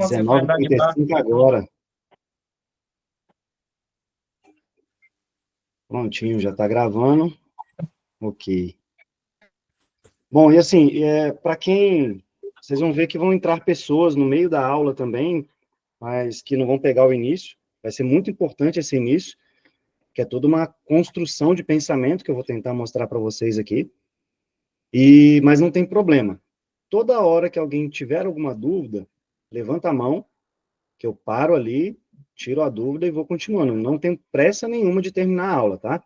ser 9h35 agora. Prontinho, já está gravando. Ok. Bom, e assim, para quem... Vocês vão ver que vão entrar pessoas no meio da aula também, mas que não vão pegar o início. Vai ser muito importante esse início, que é toda uma construção de pensamento que eu vou tentar mostrar para vocês aqui. Mas não tem problema. Toda hora que alguém tiver alguma dúvida, levanta a mão, que eu paro ali, tiro a dúvida e vou continuando. Não tenho pressa nenhuma de terminar a aula, tá?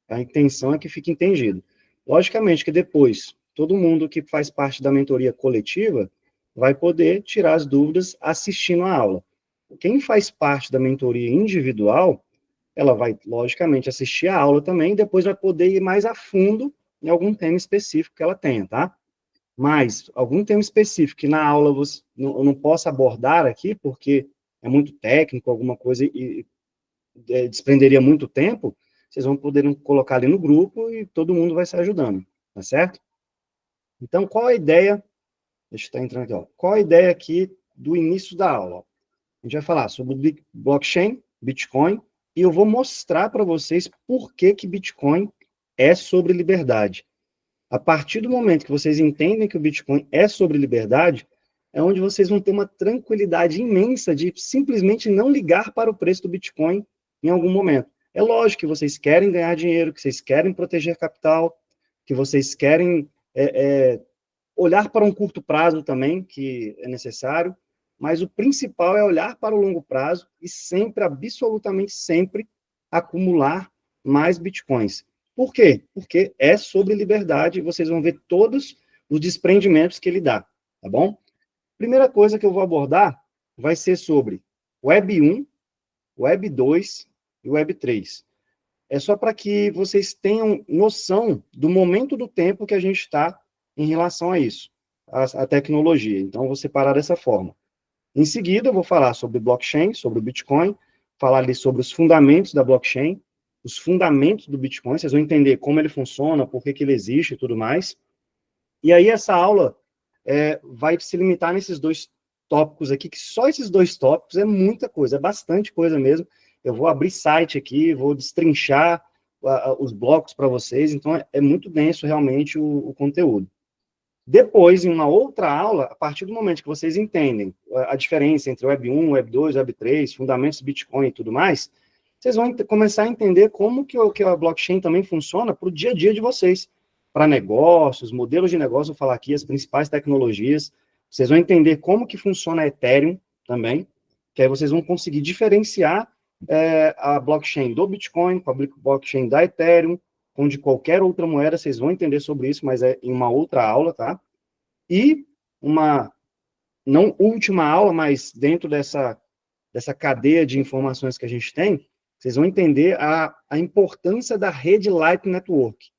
A intenção é que fique entendido. Logicamente que depois, todo mundo que faz parte da mentoria coletiva vai poder tirar as dúvidas assistindo a aula. Quem faz parte da mentoria individual, ela vai, logicamente, assistir a aula também, e depois vai poder ir mais a fundo em algum tema específico que ela tenha, tá? Mas, algum tema específico que na aula eu não possa abordar aqui, porque é muito técnico, alguma coisa, e desprenderia muito tempo, vocês vão poder colocar ali no grupo e todo mundo vai se ajudando, tá certo? Então, qual a ideia? Deixa eu estar entrando aqui, ó. Qual a ideia aqui do início da aula? A gente vai falar sobre blockchain, Bitcoin, e eu vou mostrar para vocês por que Bitcoin é sobre liberdade. A partir do momento que vocês entendem que o Bitcoin é sobre liberdade, é onde vocês vão ter uma tranquilidade imensa de simplesmente não ligar para o preço do Bitcoin em algum momento. É lógico que vocês querem ganhar dinheiro, que vocês querem proteger capital, que vocês querem olhar para um curto prazo também, que é necessário, mas o principal é olhar para o longo prazo e sempre, absolutamente sempre, acumular mais Bitcoins. Por quê? Porque é sobre liberdade e vocês vão ver todos os desprendimentos que ele dá, tá bom? Primeira coisa que eu vou abordar vai ser sobre Web 1, Web 2 e Web 3. É só para que vocês tenham noção do momento do tempo que a gente está em relação a isso, a tecnologia. Então, eu vou separar dessa forma. Em seguida, eu vou falar sobre blockchain, sobre o Bitcoin, falar ali sobre os fundamentos da blockchain, os fundamentos do Bitcoin, vocês vão entender como ele funciona, por que ele existe e tudo mais. E aí, essa aula vai se limitar nesses dois tópicos aqui, que só esses dois tópicos é muita coisa, é bastante coisa mesmo. Eu vou abrir site aqui, vou destrinchar os blocos para vocês, então é muito denso realmente o conteúdo. Depois, em uma outra aula, a partir do momento que vocês entendem a diferença entre Web 1, Web 2, Web 3, fundamentos do Bitcoin e tudo mais, vocês vão começar a entender como que a blockchain também funciona para o dia a dia de vocês, para negócios, modelos de negócio, vou falar aqui as principais tecnologias, vocês vão entender como que funciona a Ethereum também, que aí vocês vão conseguir diferenciar a blockchain do Bitcoin com a blockchain da Ethereum, com de qualquer outra moeda, vocês vão entender sobre isso, mas é em uma outra aula, tá? E uma, não última aula, mas dentro dessa cadeia de informações que a gente tem, vocês vão entender a importância da rede Lightning Network.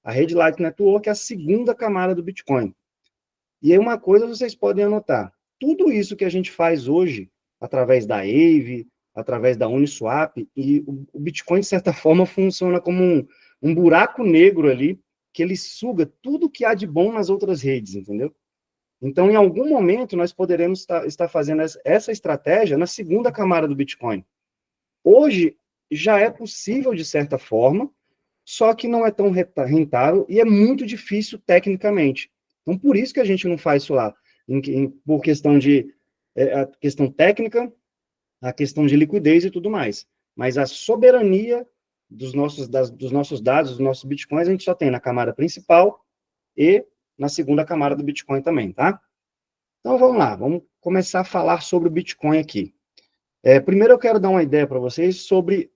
A rede Lightning Network é a segunda camada do Bitcoin. E aí uma coisa vocês podem anotar, tudo isso que a gente faz hoje, através da Aave, através da Uniswap, e o Bitcoin, de certa forma, funciona como um buraco negro ali, que ele suga tudo que há de bom nas outras redes, entendeu? Então, em algum momento, nós poderemos estar fazendo essa estratégia na segunda camada do Bitcoin. Hoje, já é possível, de certa forma, só que não é tão rentável e é muito difícil tecnicamente. Então, por isso que a gente não faz isso lá, por questão de a questão técnica, a questão de liquidez e tudo mais. Mas a soberania dos nossos dados, dos nossos bitcoins, a gente só tem na camada principal e na segunda camada do Bitcoin também, tá? Então, vamos lá, vamos começar a falar sobre o Bitcoin aqui. Primeiro, eu quero dar uma ideia para vocês sobre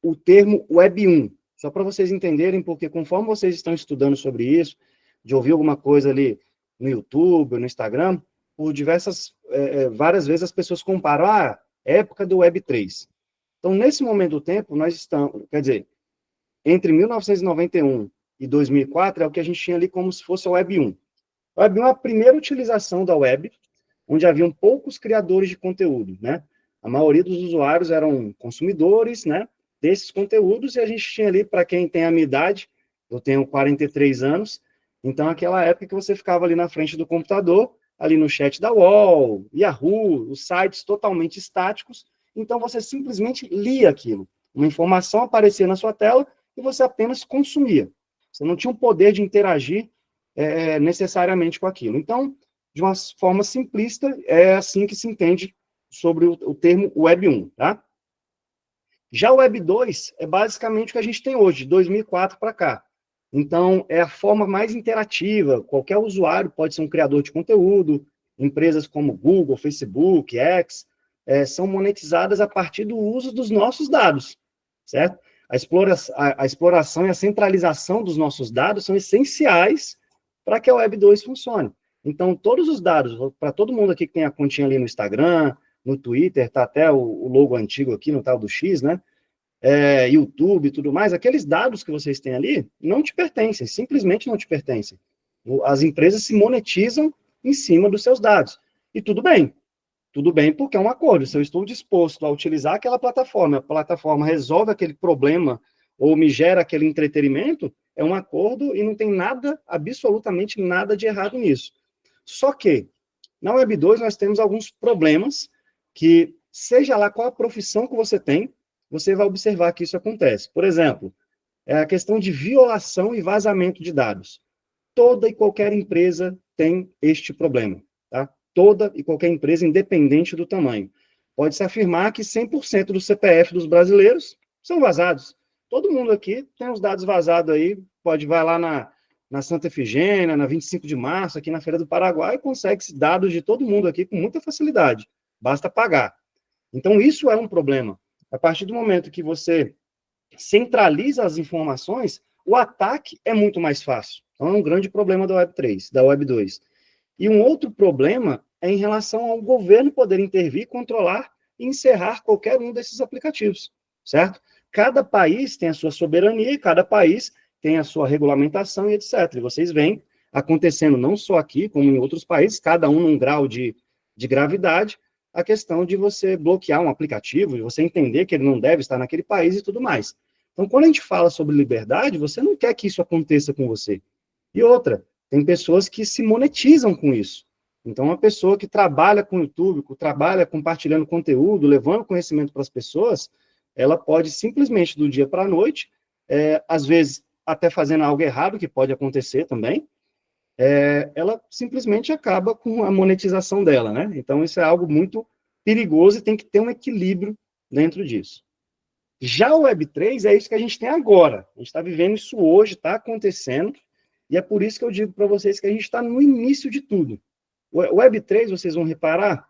o termo Web 1, só para vocês entenderem, porque conforme vocês estão estudando sobre isso, de ouvir alguma coisa ali no YouTube, no Instagram, por várias vezes as pessoas comparam, época do Web 3. Então, nesse momento do tempo, nós estamos, quer dizer, entre 1991 e 2004 é o que a gente tinha ali como se fosse a Web 1. A Web 1 é a primeira utilização da web, onde haviam poucos criadores de conteúdo, né? A maioria dos usuários eram consumidores, né, desses conteúdos, e a gente tinha ali, para quem tem a minha idade, eu tenho 43 anos, então aquela época que você ficava ali na frente do computador ali no chat da UOL, Yahoo, os sites totalmente estáticos, então você simplesmente lia aquilo. Uma informação aparecia na sua tela e você apenas consumia. Você não tinha o poder de interagir necessariamente com aquilo. Então, de uma forma simplista, é assim que se entende sobre o termo Web 1, tá? Já o Web 2 é basicamente o que a gente tem hoje, de 2004 para cá. Então, é a forma mais interativa, qualquer usuário pode ser um criador de conteúdo, empresas como Google, Facebook, X, são monetizadas a partir do uso dos nossos dados, certo? A exploração e a centralização dos nossos dados são essenciais para que a Web 2 funcione. Então, todos os dados, para todo mundo aqui que tem a continha ali no Instagram, no Twitter, tá até o logo antigo aqui no tal do X, né? YouTube e tudo mais, aqueles dados que vocês têm ali não te pertencem, simplesmente não te pertencem. As empresas se monetizam em cima dos seus dados. E tudo bem porque é um acordo. Se eu estou disposto a utilizar aquela plataforma, a plataforma resolve aquele problema ou me gera aquele entretenimento, é um acordo e não tem nada, absolutamente nada de errado nisso. Só que, na Web 2, nós temos alguns problemas que, seja lá qual a profissão que você tem, você vai observar que isso acontece. Por exemplo, a questão de violação e vazamento de dados. Toda e qualquer empresa tem este problema, tá? Toda e qualquer empresa, independente do tamanho. Pode-se afirmar que 100% do CPF dos brasileiros são vazados. Todo mundo aqui tem os dados vazados aí, vai lá na Santa Efigênia, na 25 de março, aqui na Feira do Paraguai, e consegue dados de todo mundo aqui com muita facilidade. Basta pagar. Então, isso é um problema. A partir do momento que você centraliza as informações, o ataque é muito mais fácil. Então, é um grande problema da Web 3, da Web 2. E um outro problema é em relação ao governo poder intervir, controlar e encerrar qualquer um desses aplicativos, certo? Cada país tem a sua soberania, cada país tem a sua regulamentação e etc. E vocês veem acontecendo não só aqui, como em outros países, cada um num grau de gravidade, a questão de você bloquear um aplicativo, de você entender que ele não deve estar naquele país e tudo mais. Então, quando a gente fala sobre liberdade, você não quer que isso aconteça com você. E outra, tem pessoas que se monetizam com isso. Então, uma pessoa que trabalha com o YouTube, que trabalha compartilhando conteúdo, levando conhecimento para as pessoas, ela pode simplesmente, do dia para a noite, às vezes até fazendo algo errado, que pode acontecer também, ela simplesmente acaba com a monetização dela, né? Então, isso é algo muito perigoso e tem que ter um equilíbrio dentro disso. Já o Web3 é isso que a gente tem agora. A gente está vivendo isso hoje, está acontecendo, e é por isso que eu digo para vocês que a gente está no início de tudo. O Web3, vocês vão reparar,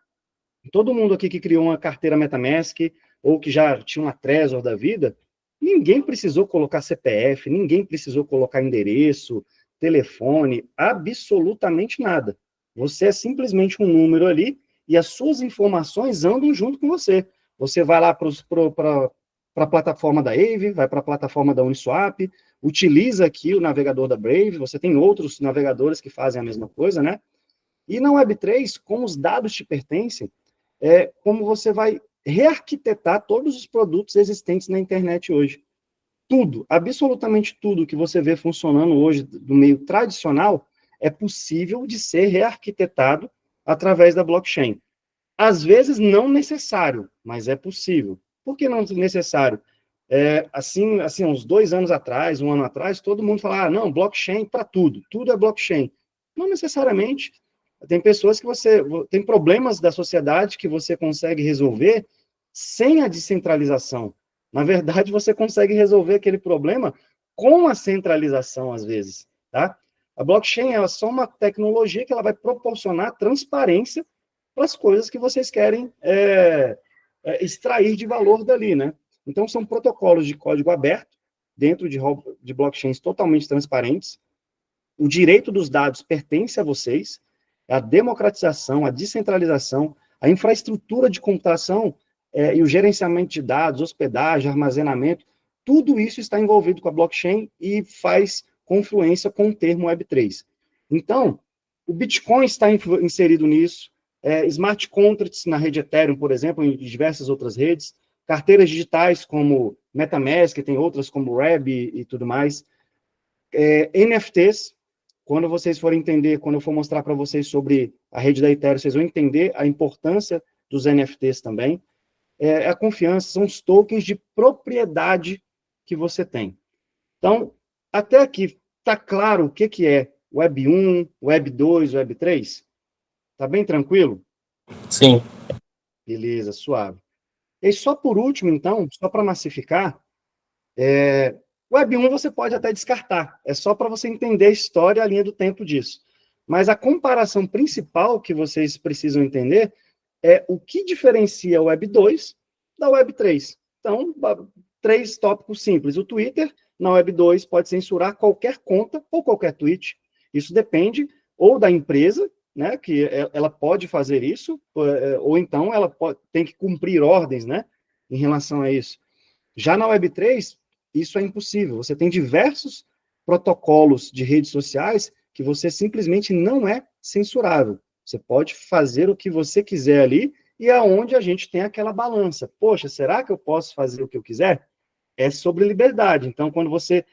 todo mundo aqui que criou uma carteira MetaMask, ou que já tinha uma Trezor da vida, ninguém precisou colocar CPF, ninguém precisou colocar endereço, telefone, absolutamente nada. Você é simplesmente um número ali, e as suas informações andam junto com você. Você vai lá para a plataforma da Aave, vai para a plataforma da Uniswap, utiliza aqui o navegador da Brave, você tem outros navegadores que fazem a mesma coisa, né? E na Web3, como os dados te pertencem, como você vai rearquitetar todos os produtos existentes na internet hoje. Tudo, absolutamente tudo que você vê funcionando hoje do meio tradicional é possível de ser rearquitetado através da blockchain. Às vezes não necessário, mas é possível. Por que não necessário? Assim, uns 2 anos atrás, 1 ano atrás, todo mundo falava, não, blockchain para tudo é blockchain. Não necessariamente. Tem pessoas que tem problemas da sociedade que você consegue resolver sem a descentralização. Na verdade, você consegue resolver aquele problema com a centralização, às vezes, tá? A blockchain é só uma tecnologia que ela vai proporcionar transparência para as coisas que vocês querem extrair de valor dali, né? Então, são protocolos de código aberto, dentro de blockchains totalmente transparentes. O direito dos dados pertence a vocês, a democratização, a descentralização, a infraestrutura de computação e o gerenciamento de dados, hospedagem, armazenamento, tudo isso está envolvido com a blockchain e faz confluência com o termo Web3. Então, o Bitcoin está inserido nisso, smart contracts na rede Ethereum, por exemplo, em diversas outras redes, carteiras digitais como MetaMask, tem outras como Web e tudo mais, NFTs, Quando vocês forem entender, quando eu for mostrar para vocês sobre a rede da Ethereum, vocês vão entender a importância dos NFTs também. É a confiança, são os tokens de propriedade que você tem. Então, até aqui, está claro o que é Web 1, Web 2, Web 3? Está bem tranquilo? Sim. Beleza, suave. E só por último, então, só para massificar, Web 1 você pode até descartar, é só para você entender a história e a linha do tempo disso. Mas a comparação principal que vocês precisam entender é o que diferencia a Web 2 da Web 3. Então, 3 tópicos simples. O Twitter, na Web 2, pode censurar qualquer conta ou qualquer tweet. Isso depende ou da empresa, né, que ela pode fazer isso, ou então ela tem que cumprir ordens, né, em relação a isso. Já na Web 3, isso é impossível. Você tem diversos protocolos de redes sociais que você simplesmente não é censurável. Você pode fazer o que você quiser ali, e é onde a gente tem aquela balança. Poxa, será que eu posso fazer o que eu quiser? É sobre liberdade. Então, quando você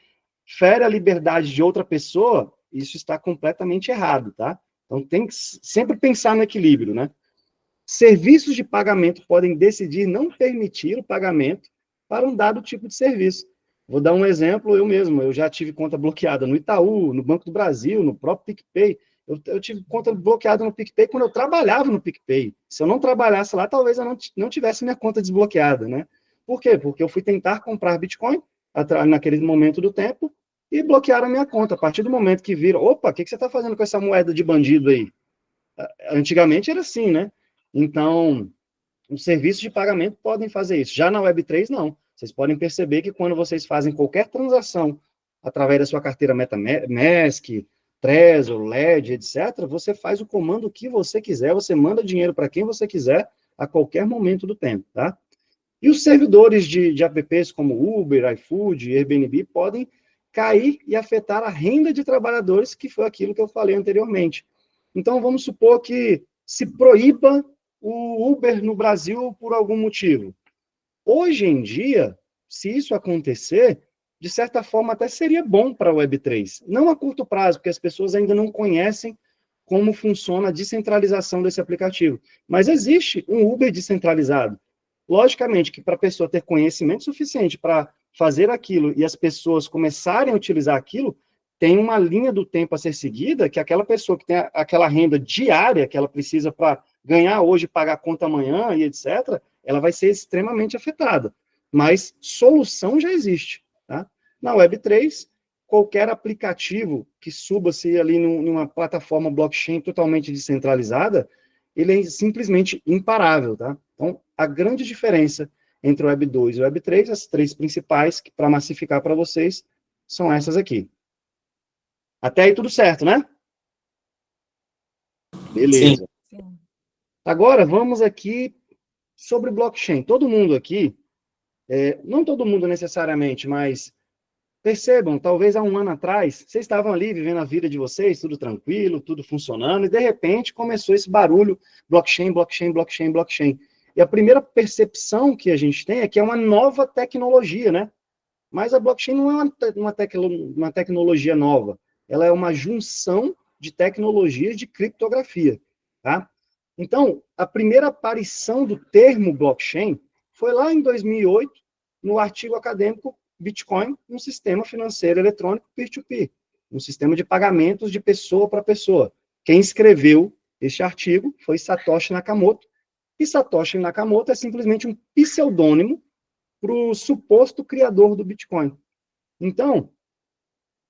fere a liberdade de outra pessoa, isso está completamente errado, tá? Então, tem que sempre pensar no equilíbrio, né? Serviços de pagamento podem decidir não permitir o pagamento para um dado tipo de serviço. Vou dar um exemplo, eu mesmo, eu já tive conta bloqueada no Itaú, no Banco do Brasil, no próprio PicPay. Eu tive conta bloqueada no PicPay quando eu trabalhava no PicPay. Se eu não trabalhasse lá, talvez eu não tivesse minha conta desbloqueada, né? Por quê? Porque eu fui tentar comprar Bitcoin naquele momento do tempo e bloquearam a minha conta. A partir do momento que viram, opa, o que você está fazendo com essa moeda de bandido aí? Antigamente era assim, né? Então, os serviços de pagamento podem fazer isso. Já na Web3, não. Vocês podem perceber que quando vocês fazem qualquer transação através da sua carteira MetaMask, Trezor, Ledger, etc., você faz o comando que você quiser, você manda dinheiro para quem você quiser a qualquer momento do tempo, tá? E os servidores de apps como Uber, iFood, Airbnb podem cair e afetar a renda de trabalhadores, que foi aquilo que eu falei anteriormente. Então, vamos supor que se proíba o Uber no Brasil por algum motivo. Hoje em dia, se isso acontecer, de certa forma até seria bom para a Web3. Não a curto prazo, porque as pessoas ainda não conhecem como funciona a descentralização desse aplicativo. Mas existe um Uber descentralizado. Logicamente que para a pessoa ter conhecimento suficiente para fazer aquilo e as pessoas começarem a utilizar aquilo, tem uma linha do tempo a ser seguida, que aquela pessoa que tem aquela renda diária que ela precisa para ganhar hoje, pagar a conta amanhã e etc., ela vai ser extremamente afetada. Mas solução já existe. Tá? Na Web3, qualquer aplicativo que suba-se ali numa plataforma blockchain totalmente descentralizada, ele é simplesmente imparável. Tá? Então, a grande diferença entre o Web 2 e o Web 3, as 3 principais, que para massificar para vocês, são essas aqui. Até aí tudo certo, né? Beleza. Sim. Agora, vamos aqui sobre blockchain. Todo mundo aqui, não todo mundo necessariamente, mas percebam, talvez há um ano atrás, vocês estavam ali vivendo a vida de vocês, tudo tranquilo, tudo funcionando, e de repente começou esse barulho, blockchain, blockchain, blockchain, blockchain. E a primeira percepção que a gente tem é que é uma nova tecnologia, né? Mas a blockchain não é uma tecnologia nova, ela é uma junção de tecnologias de criptografia, tá? Então, a primeira aparição do termo blockchain foi lá em 2008, no artigo acadêmico Bitcoin, um sistema financeiro eletrônico peer-to-peer, um sistema de pagamentos de pessoa para pessoa. Quem escreveu este artigo foi Satoshi Nakamoto, e Satoshi Nakamoto é simplesmente um pseudônimo para o suposto criador do Bitcoin. Então,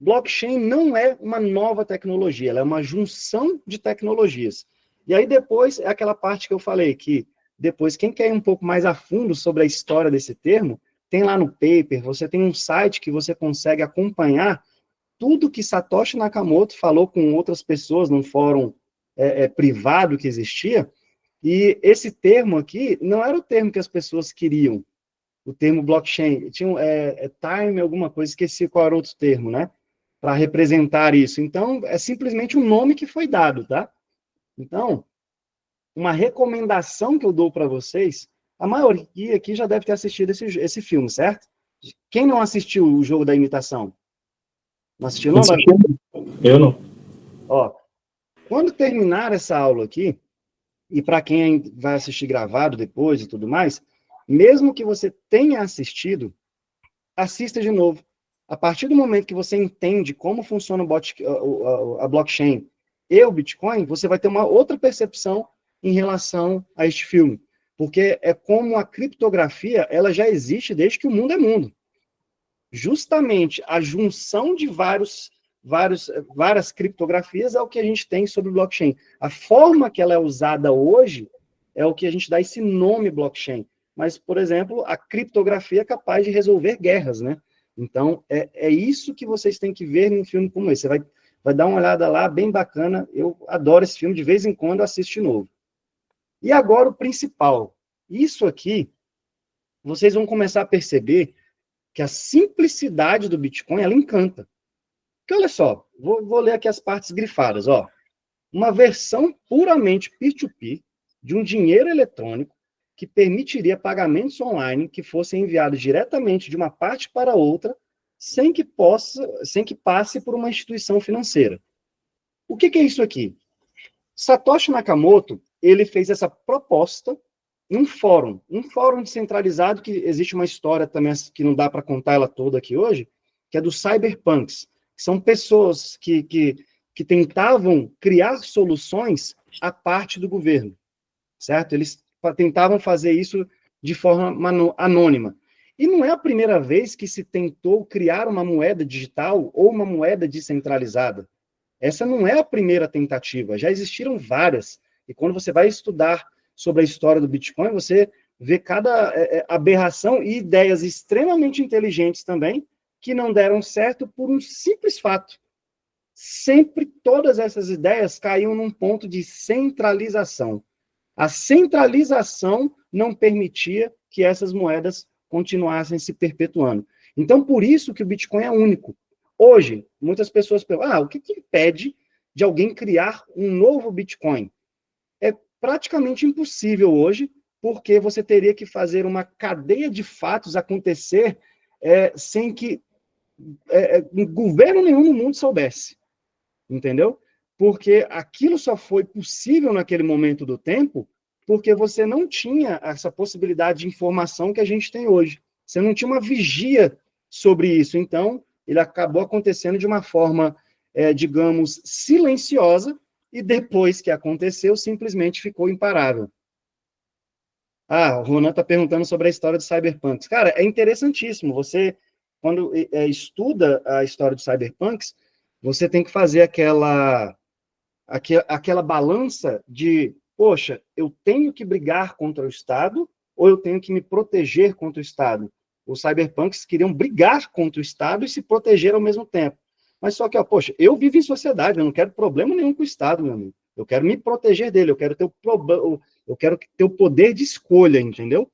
blockchain não é uma nova tecnologia, ela é uma junção de tecnologias. E aí depois, é aquela parte que eu falei, que depois, quem quer ir um pouco mais a fundo sobre a história desse termo, tem lá no paper, você tem um site que você consegue acompanhar tudo que Satoshi Nakamoto falou com outras pessoas num fórum privado que existia, e esse termo aqui não era o termo que as pessoas queriam, o termo blockchain, tinha time alguma coisa, esqueci qual era outro termo, né, para representar isso. Então, é simplesmente um nome que foi dado, tá? Então, uma recomendação que eu dou para vocês, a maioria aqui já deve ter assistido esse filme, certo? Quem não assistiu o Jogo da Imitação? Não assistiu, não? Eu não. Ó, quando terminar essa aula aqui, e para quem vai assistir gravado depois e tudo mais, mesmo que você tenha assistido, assista de novo. A partir do momento que você entende como funciona a blockchain e o Bitcoin, você vai ter uma outra percepção em relação a este filme. Porque é como a criptografia, ela já existe desde que o mundo é mundo. Justamente a junção de várias criptografias é o que a gente tem sobre o blockchain. A forma que ela é usada hoje é o que a gente dá esse nome blockchain. Mas, por exemplo, a criptografia é capaz de resolver guerras, né? Então, é isso que vocês têm que ver num filme como esse. Você vai dar uma olhada lá, bem bacana. Eu adoro esse filme, de vez em quando eu assisto de novo. E agora o principal. Isso aqui, vocês vão começar a perceber que a simplicidade do Bitcoin, ela encanta. Porque olha só, vou ler aqui as partes grifadas, ó. Uma versão puramente peer-to-peer de um dinheiro eletrônico que permitiria pagamentos online que fossem enviados diretamente de uma parte para outra, sem que passe por uma instituição financeira. O que é isso aqui? Satoshi Nakamoto, ele fez essa proposta em um fórum descentralizado, que existe uma história também que não dá para contar ela toda aqui hoje, que é dos cyberpunks, que são pessoas que tentavam criar soluções à parte do governo, certo? Eles tentavam fazer isso de forma anônima. E não é a primeira vez que se tentou criar uma moeda digital ou uma moeda descentralizada. Essa não é a primeira tentativa, já existiram várias. E quando você vai estudar sobre a história do Bitcoin, você vê cada aberração e ideias extremamente inteligentes também, que não deram certo por um simples fato. Sempre todas essas ideias caíam num ponto de centralização. A centralização não permitia que essas moedas continuassem se perpetuando. Então, por isso que o Bitcoin é único. Hoje, muitas pessoas perguntam, o que impede de alguém criar um novo Bitcoin? É praticamente impossível hoje, porque você teria que fazer uma cadeia de fatos acontecer sem que governo nenhum no mundo soubesse, entendeu? Porque aquilo só foi possível naquele momento do tempo porque você não tinha essa possibilidade de informação que a gente tem hoje. Você não tinha uma vigia sobre isso. Então, ele acabou acontecendo de uma forma, digamos, silenciosa, e depois que aconteceu, simplesmente ficou imparável. O Ronan está perguntando sobre a história dos cyberpunks. Cara, é interessantíssimo. Você, quando estuda a história dos cyberpunks, você tem que fazer aquela balança de, poxa, eu tenho que brigar contra o Estado ou eu tenho que me proteger contra o Estado? Os cyberpunks queriam brigar contra o Estado e se proteger ao mesmo tempo. Mas só que, poxa, eu vivo em sociedade, eu não quero problema nenhum com o Estado, meu amigo. Eu quero me proteger dele, eu quero ter o poder de escolha, entendeu?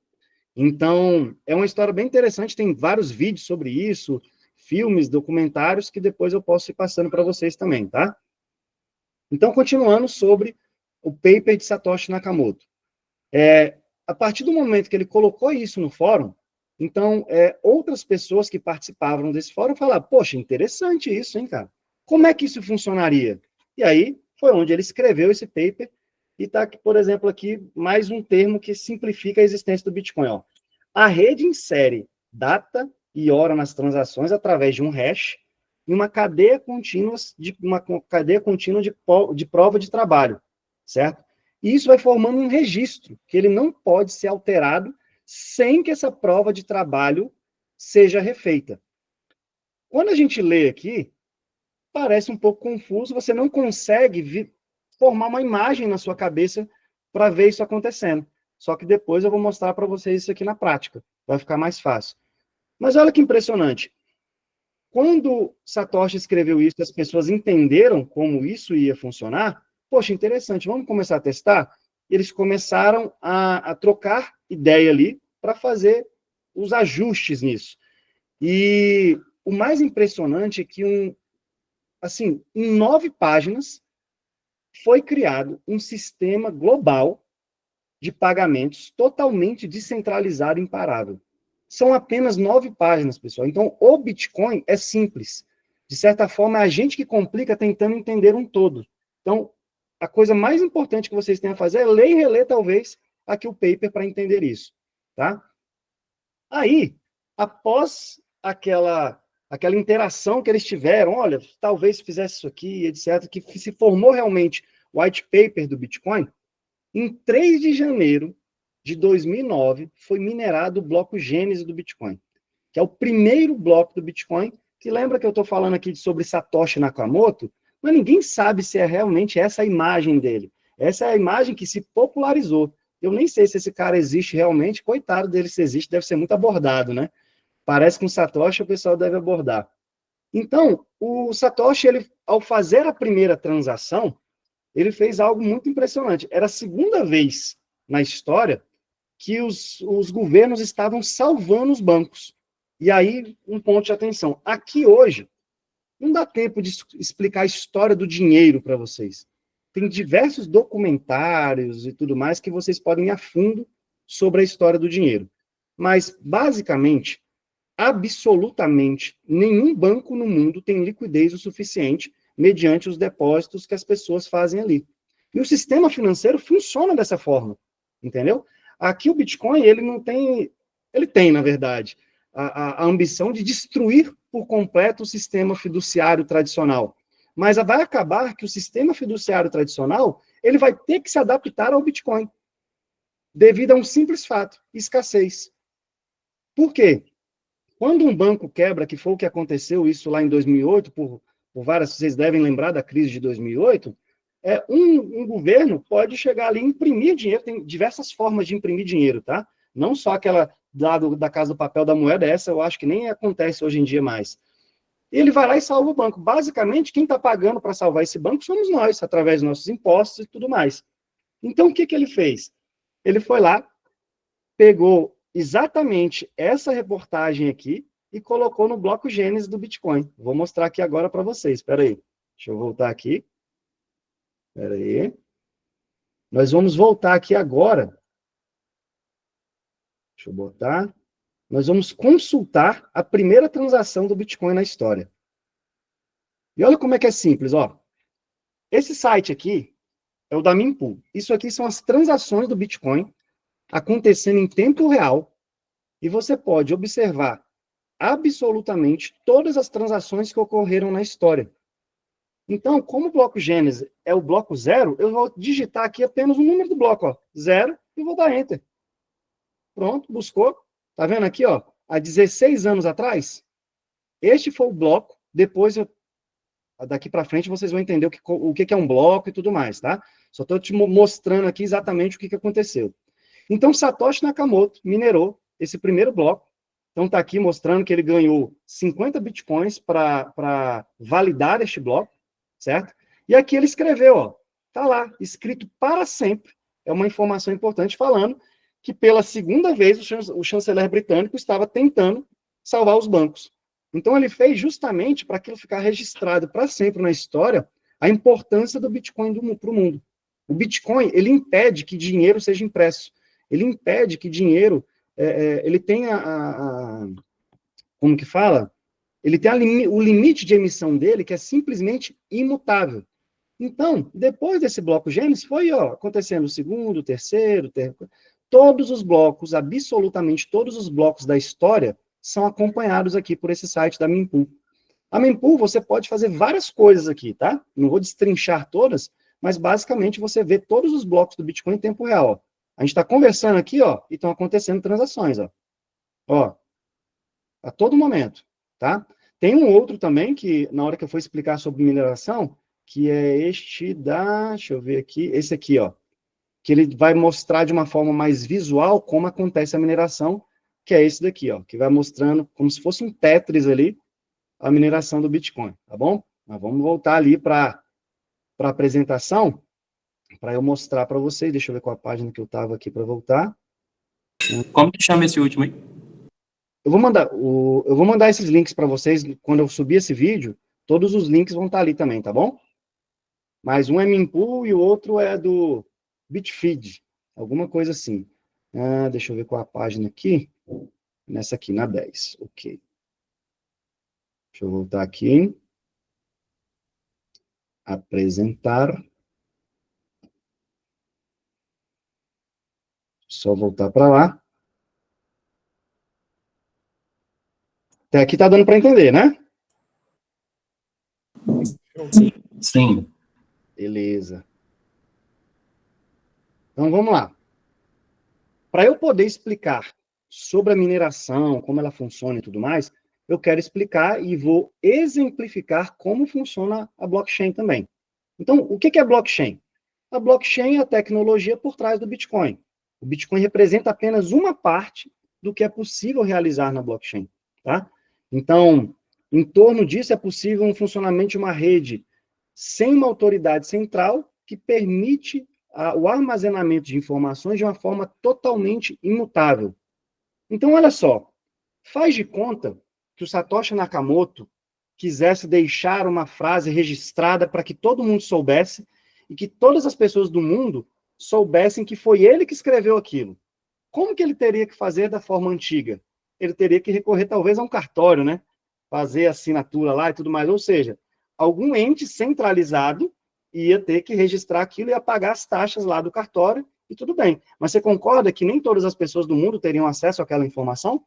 Então, é uma história bem interessante, tem vários vídeos sobre isso, filmes, documentários, que depois eu posso ir passando para vocês também, tá? Então, continuando sobre o paper de Satoshi Nakamoto. A partir do momento que ele colocou isso no fórum, então, outras pessoas que participavam desse fórum falaram, poxa, interessante isso, hein, cara? Como é que isso funcionaria? E aí, foi onde ele escreveu esse paper, e está, por exemplo, aqui mais um termo que simplifica a existência do Bitcoin. Ó. A rede insere data e hora nas transações através de um hash em uma cadeia contínua de prova de trabalho, certo? E isso vai formando um registro, que ele não pode ser alterado sem que essa prova de trabalho seja refeita. Quando a gente lê aqui, parece um pouco confuso, você não consegue formar uma imagem na sua cabeça para ver isso acontecendo. Só que depois eu vou mostrar para vocês isso aqui na prática, vai ficar mais fácil. Mas olha que impressionante. Quando Satoshi escreveu isso, as pessoas entenderam como isso ia funcionar. Poxa, interessante, vamos começar a testar? Eles começaram a trocar ideia ali para fazer os ajustes nisso. E o mais impressionante é que, em 9 páginas, foi criado um sistema global de pagamentos totalmente descentralizado e imparável. São apenas 9 páginas, pessoal. Então, o Bitcoin é simples. De certa forma, é a gente que complica tentando entender um todo. Então, a coisa mais importante que vocês têm a fazer é ler e reler, talvez, aqui o paper para entender isso, tá? Aí, após aquela interação que eles tiveram, olha, talvez fizesse isso aqui, etc., que se formou realmente o white paper do Bitcoin, em 3 de janeiro de 2009, foi minerado o bloco Gênesis do Bitcoin, que é o primeiro bloco do Bitcoin, que lembra que eu estou falando aqui sobre Satoshi Nakamoto, mas ninguém sabe se é realmente essa a imagem dele. Essa é a imagem que se popularizou. Eu nem sei se esse cara existe realmente, coitado dele se existe, deve ser muito abordado, né? Parece que com o Satoshi o pessoal deve abordar. Então, o Satoshi, ele, ao fazer a primeira transação, ele fez algo muito impressionante. Era a segunda vez na história que os governos estavam salvando os bancos. E aí, um ponto de atenção. Aqui hoje, não dá tempo de explicar a história do dinheiro para vocês. Tem diversos documentários e tudo mais que vocês podem ir a fundo sobre a história do dinheiro. Mas, basicamente, absolutamente nenhum banco no mundo tem liquidez o suficiente mediante os depósitos que as pessoas fazem ali. E o sistema financeiro funciona dessa forma, entendeu? Aqui o Bitcoin, ele não tem, ele tem, na verdade, a ambição de destruir por completo o sistema fiduciário tradicional. Mas vai acabar que o sistema fiduciário tradicional, ele vai ter que se adaptar ao Bitcoin, devido a um simples fato, escassez. Por quê? Quando um banco quebra, que foi o que aconteceu isso lá em 2008, por várias, vocês devem lembrar da crise de 2008, um governo pode chegar ali e imprimir dinheiro, tem diversas formas de imprimir dinheiro, tá? Não só aquela da Casa do Papel da Moeda, essa eu acho que nem acontece hoje em dia mais. Ele vai lá e salva o banco. Basicamente, quem está pagando para salvar esse banco somos nós, através dos nossos impostos e tudo mais. Então, o que ele fez? Ele foi lá, pegou exatamente essa reportagem aqui e colocou no bloco Gênesis do Bitcoin. Vou mostrar aqui agora para vocês. Espera aí. Deixa eu voltar aqui. Espera aí. Nós vamos voltar aqui agora. Deixa eu botar. Nós vamos consultar a primeira transação do Bitcoin na história. E olha como é que é simples, ó. Esse site aqui é o da Mempool. Isso aqui são as transações do Bitcoin acontecendo em tempo real e você pode observar absolutamente todas as transações que ocorreram na história. Então, como o bloco Gênesis é o bloco 0, eu vou digitar aqui apenas o número do bloco, ó, 0, e vou dar Enter. Pronto, buscou. Tá vendo aqui, ó? Há 16 anos atrás, este foi o bloco. Depois, daqui para frente, vocês vão entender o que é um bloco e tudo mais, tá? Só estou te mostrando aqui exatamente o que aconteceu. Então, Satoshi Nakamoto minerou esse primeiro bloco. Então, está aqui mostrando que ele ganhou 50 bitcoins para validar este bloco, certo? E aqui ele escreveu, ó, tá lá, escrito para sempre. É uma informação importante falando que pela segunda vez o chanceler britânico estava tentando salvar os bancos. Então, ele fez justamente para aquilo ficar registrado para sempre na história a importância do Bitcoin para o mundo. O Bitcoin, ele impede que dinheiro seja impresso. Ele impede que dinheiro, ele tenha como que fala? Ele tem o limite de emissão dele, que é simplesmente imutável. Então, depois desse bloco Gênesis, foi acontecendo o segundo, o terceiro, todos os blocos, absolutamente todos os blocos da história, são acompanhados aqui por esse site da Mempool. A Mempool, você pode fazer várias coisas aqui, tá? Não vou destrinchar todas, mas basicamente você vê todos os blocos do Bitcoin em tempo real. Ó. A gente está conversando aqui, ó, e estão acontecendo transações, ó, a todo momento, tá? Tem um outro também que, na hora que eu for explicar sobre mineração, que é este deixa eu ver aqui, esse aqui, ó, que ele vai mostrar de uma forma mais visual como acontece a mineração, que é esse daqui, ó, que vai mostrando como se fosse um Tetris ali, a mineração do Bitcoin, tá bom? Mas vamos voltar ali para a apresentação, para eu mostrar para vocês. Deixa eu ver qual a página que eu estava aqui para voltar. Como que chama esse último aí? Eu vou mandar esses links para vocês quando eu subir esse vídeo. Todos os links vão estar ali também, tá bom? Mas um é Mempool e o outro é do Bitfeed, alguma coisa assim. Deixa eu ver qual a página aqui. Nessa aqui, na 10. Ok. Deixa eu voltar aqui. Apresentar. Só voltar para lá. Até aqui está dando para entender, né? Sim. Beleza. Então, vamos lá. Para eu poder explicar sobre a mineração, como ela funciona e tudo mais, eu quero explicar e vou exemplificar como funciona a blockchain também. Então, o que é blockchain? A blockchain é a tecnologia por trás do Bitcoin. O Bitcoin representa apenas uma parte do que é possível realizar na blockchain, tá? Então, em torno disso é possível um funcionamento de uma rede sem uma autoridade central que permite o armazenamento de informações de uma forma totalmente imutável. Então, olha só, faz de conta que o Satoshi Nakamoto quisesse deixar uma frase registrada para que todo mundo soubesse e que todas as pessoas do mundo soubessem que foi ele que escreveu aquilo. Como que ele teria que fazer da forma antiga? Ele teria que recorrer talvez a um cartório, né? Fazer a assinatura lá e tudo mais. Ou seja, algum ente centralizado ia ter que registrar aquilo e apagar as taxas lá do cartório e tudo bem. Mas você concorda que nem todas as pessoas do mundo teriam acesso àquela informação?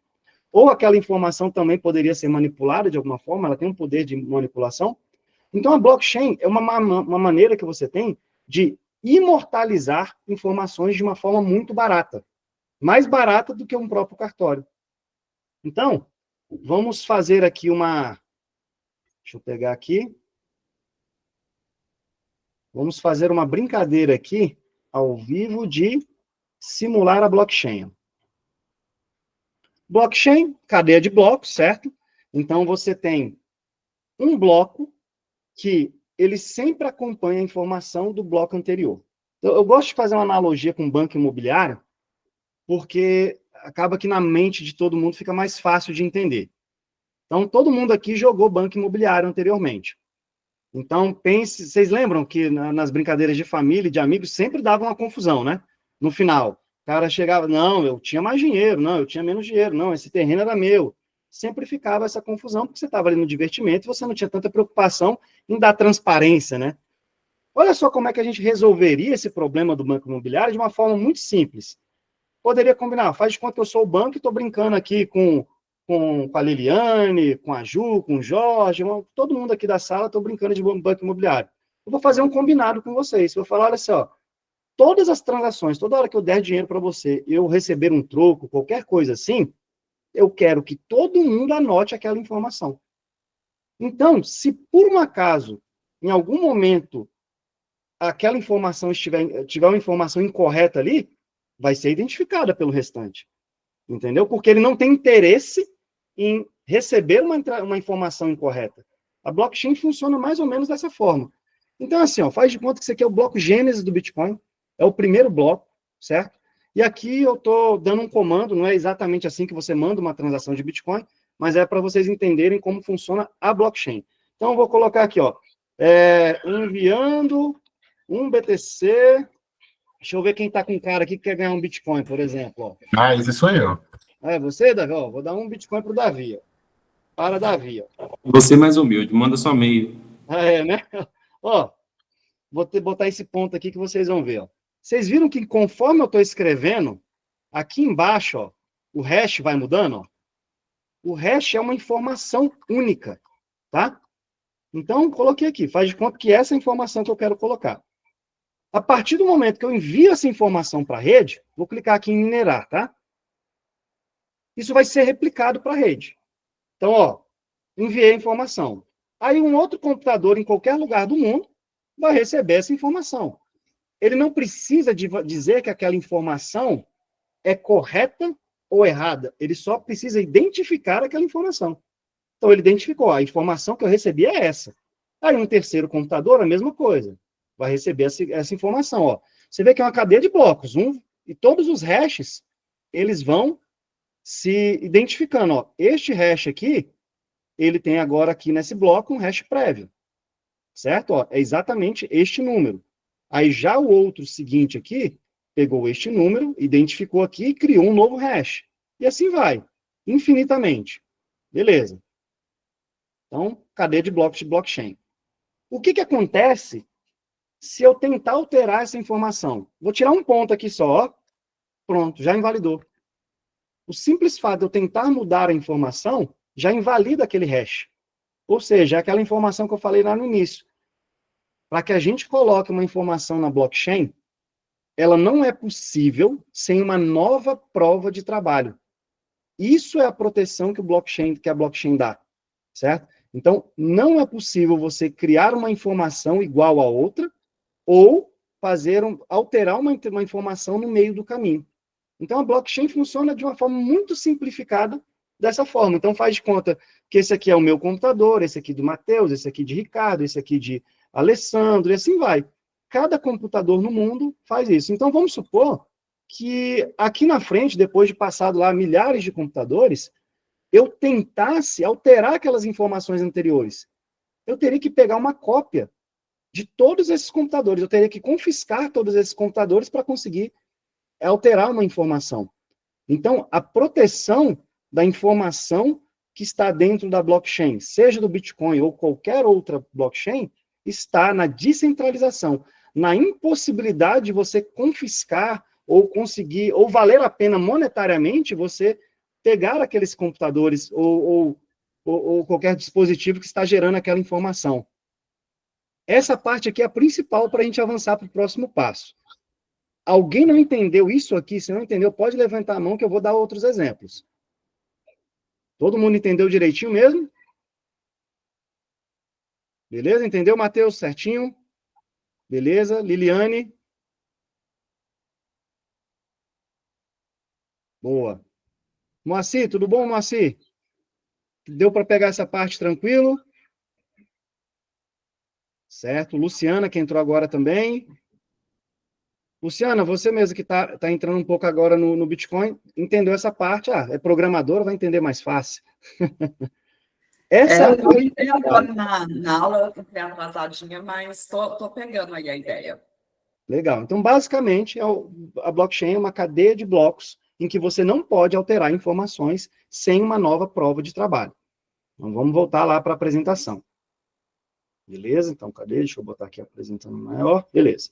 Ou aquela informação também poderia ser manipulada de alguma forma, ela tem um poder de manipulação. Então, a blockchain é uma maneira que você tem de imortalizar informações de uma forma muito barata. Mais barata do que um próprio cartório. Então, vamos fazer aqui uma... Deixa eu pegar aqui. Vamos fazer uma brincadeira aqui, ao vivo, de simular a blockchain. Blockchain, cadeia de blocos, certo? Então, você tem um bloco que ele sempre acompanha a informação do bloco anterior. Eu gosto de fazer uma analogia com o banco imobiliário, porque acaba que na mente de todo mundo fica mais fácil de entender. Então, todo mundo aqui jogou banco imobiliário anteriormente. Então, pense, vocês lembram que nas brincadeiras de família e de amigos sempre dava uma confusão, né? No final, o cara chegava, não, eu tinha mais dinheiro, não, eu tinha menos dinheiro, não, esse terreno era meu. Sempre ficava essa confusão, porque você estava ali no divertimento e você não tinha tanta preocupação em dar transparência, né? Olha só como é que a gente resolveria esse problema do banco imobiliário de uma forma muito simples. Poderia combinar, faz de conta que eu sou o banco e estou brincando aqui com a Liliane, com a Ju, com o Jorge, todo mundo aqui da sala, estou brincando de banco imobiliário. Eu vou fazer um combinado com vocês. Vou falar, olha só, todas as transações, toda hora que eu der dinheiro para você, eu receber um troco, qualquer coisa assim, eu quero que todo mundo anote aquela informação. Então, se por um acaso, em algum momento, aquela informação tiver uma informação incorreta ali, vai ser identificada pelo restante. Entendeu? Porque ele não tem interesse em receber uma informação incorreta. A blockchain funciona mais ou menos dessa forma. Então, assim, ó, faz de conta que isso aqui é o bloco Gênesis do Bitcoin, é o primeiro bloco, certo? E aqui eu estou dando um comando, não é exatamente assim que você manda uma transação de Bitcoin, mas é para vocês entenderem como funciona a blockchain. Então, eu vou colocar aqui, ó, enviando um BTC. Deixa eu ver quem está com cara aqui que quer ganhar um Bitcoin, por exemplo. Ó. Ah, esse sou eu. É você, Davi? Ó, vou dar um Bitcoin para o Davi. Ó. Para Davi. Ó. Você mais humilde, manda só meio. Né? Ó, vou botar esse ponto aqui que vocês vão ver. Ó. Vocês viram que conforme eu estou escrevendo, aqui embaixo, ó, o hash vai mudando? Ó. O hash é uma informação única, tá? Então, coloquei aqui. Faz de conta que essa é a informação que eu quero colocar. A partir do momento que eu envio essa informação para a rede, vou clicar aqui em minerar, tá? Isso vai ser replicado para a rede. Então, ó, enviei a informação. Aí um outro computador em qualquer lugar do mundo vai receber essa informação. Ele não precisa dizer que aquela informação é correta ou errada. Ele só precisa identificar aquela informação. Então, ele identificou, a informação que eu recebi é essa. Aí um terceiro computador, a mesma coisa. Vai receber essa informação. Ó. Você vê que é uma cadeia de blocos. E todos os hashes, eles vão se identificando. Ó. Este hash aqui, ele tem agora aqui nesse bloco um hash prévio. Certo? Ó, é exatamente este número. Aí já o outro seguinte aqui, pegou este número, identificou aqui e criou um novo hash. E assim vai, infinitamente. Beleza. Então, cadeia de blocos de blockchain. O que acontece se eu tentar alterar essa informação? Vou tirar um ponto aqui só, ó. Pronto, já invalidou. O simples fato de eu tentar mudar a informação já invalida aquele hash. Ou seja, aquela informação que eu falei lá no início. Para que a gente coloque uma informação na blockchain, ela não é possível sem uma nova prova de trabalho. Isso é a proteção que a blockchain dá, certo? Então, não é possível você criar uma informação igual a outra ou alterar uma informação no meio do caminho. Então, a blockchain funciona de uma forma muito simplificada dessa forma. Então, faz de conta que esse aqui é o meu computador, esse aqui do Matheus, esse aqui de Ricardo, esse aqui de Alessandro, e assim vai. Cada computador no mundo faz isso. Então, vamos supor que aqui na frente, depois de passado lá milhares de computadores, eu tentasse alterar aquelas informações anteriores. Eu teria que pegar uma cópia de todos esses computadores. Eu teria que confiscar todos esses computadores para conseguir alterar uma informação. Então, a proteção da informação que está dentro da blockchain, seja do Bitcoin ou qualquer outra blockchain, está na descentralização, na impossibilidade de você confiscar ou conseguir, ou valer a pena monetariamente você pegar aqueles computadores ou qualquer dispositivo que está gerando aquela informação. Essa parte aqui é a principal para a gente avançar para o próximo passo. Alguém não entendeu isso aqui? Se não entendeu, pode levantar a mão que eu vou dar outros exemplos. Todo mundo entendeu direitinho mesmo? Beleza? Entendeu, Matheus? Certinho? Beleza? Liliane? Boa. Moacir, tudo bom, Moacir? Deu para pegar essa parte tranquilo? Certo. Luciana, que entrou agora também. Luciana, você mesmo que está entrando um pouco agora no Bitcoin, entendeu essa parte? Ah, é programadora, vai entender mais fácil. Eu entrei agora na aula, eu entrei atrasadinha, mas estou pegando aí a ideia. Legal. Então, basicamente, a blockchain é uma cadeia de blocos em que você não pode alterar informações sem uma nova prova de trabalho. Então, vamos voltar lá para a apresentação. Beleza? Então, cadê? Deixa eu botar aqui apresentando maior. Beleza.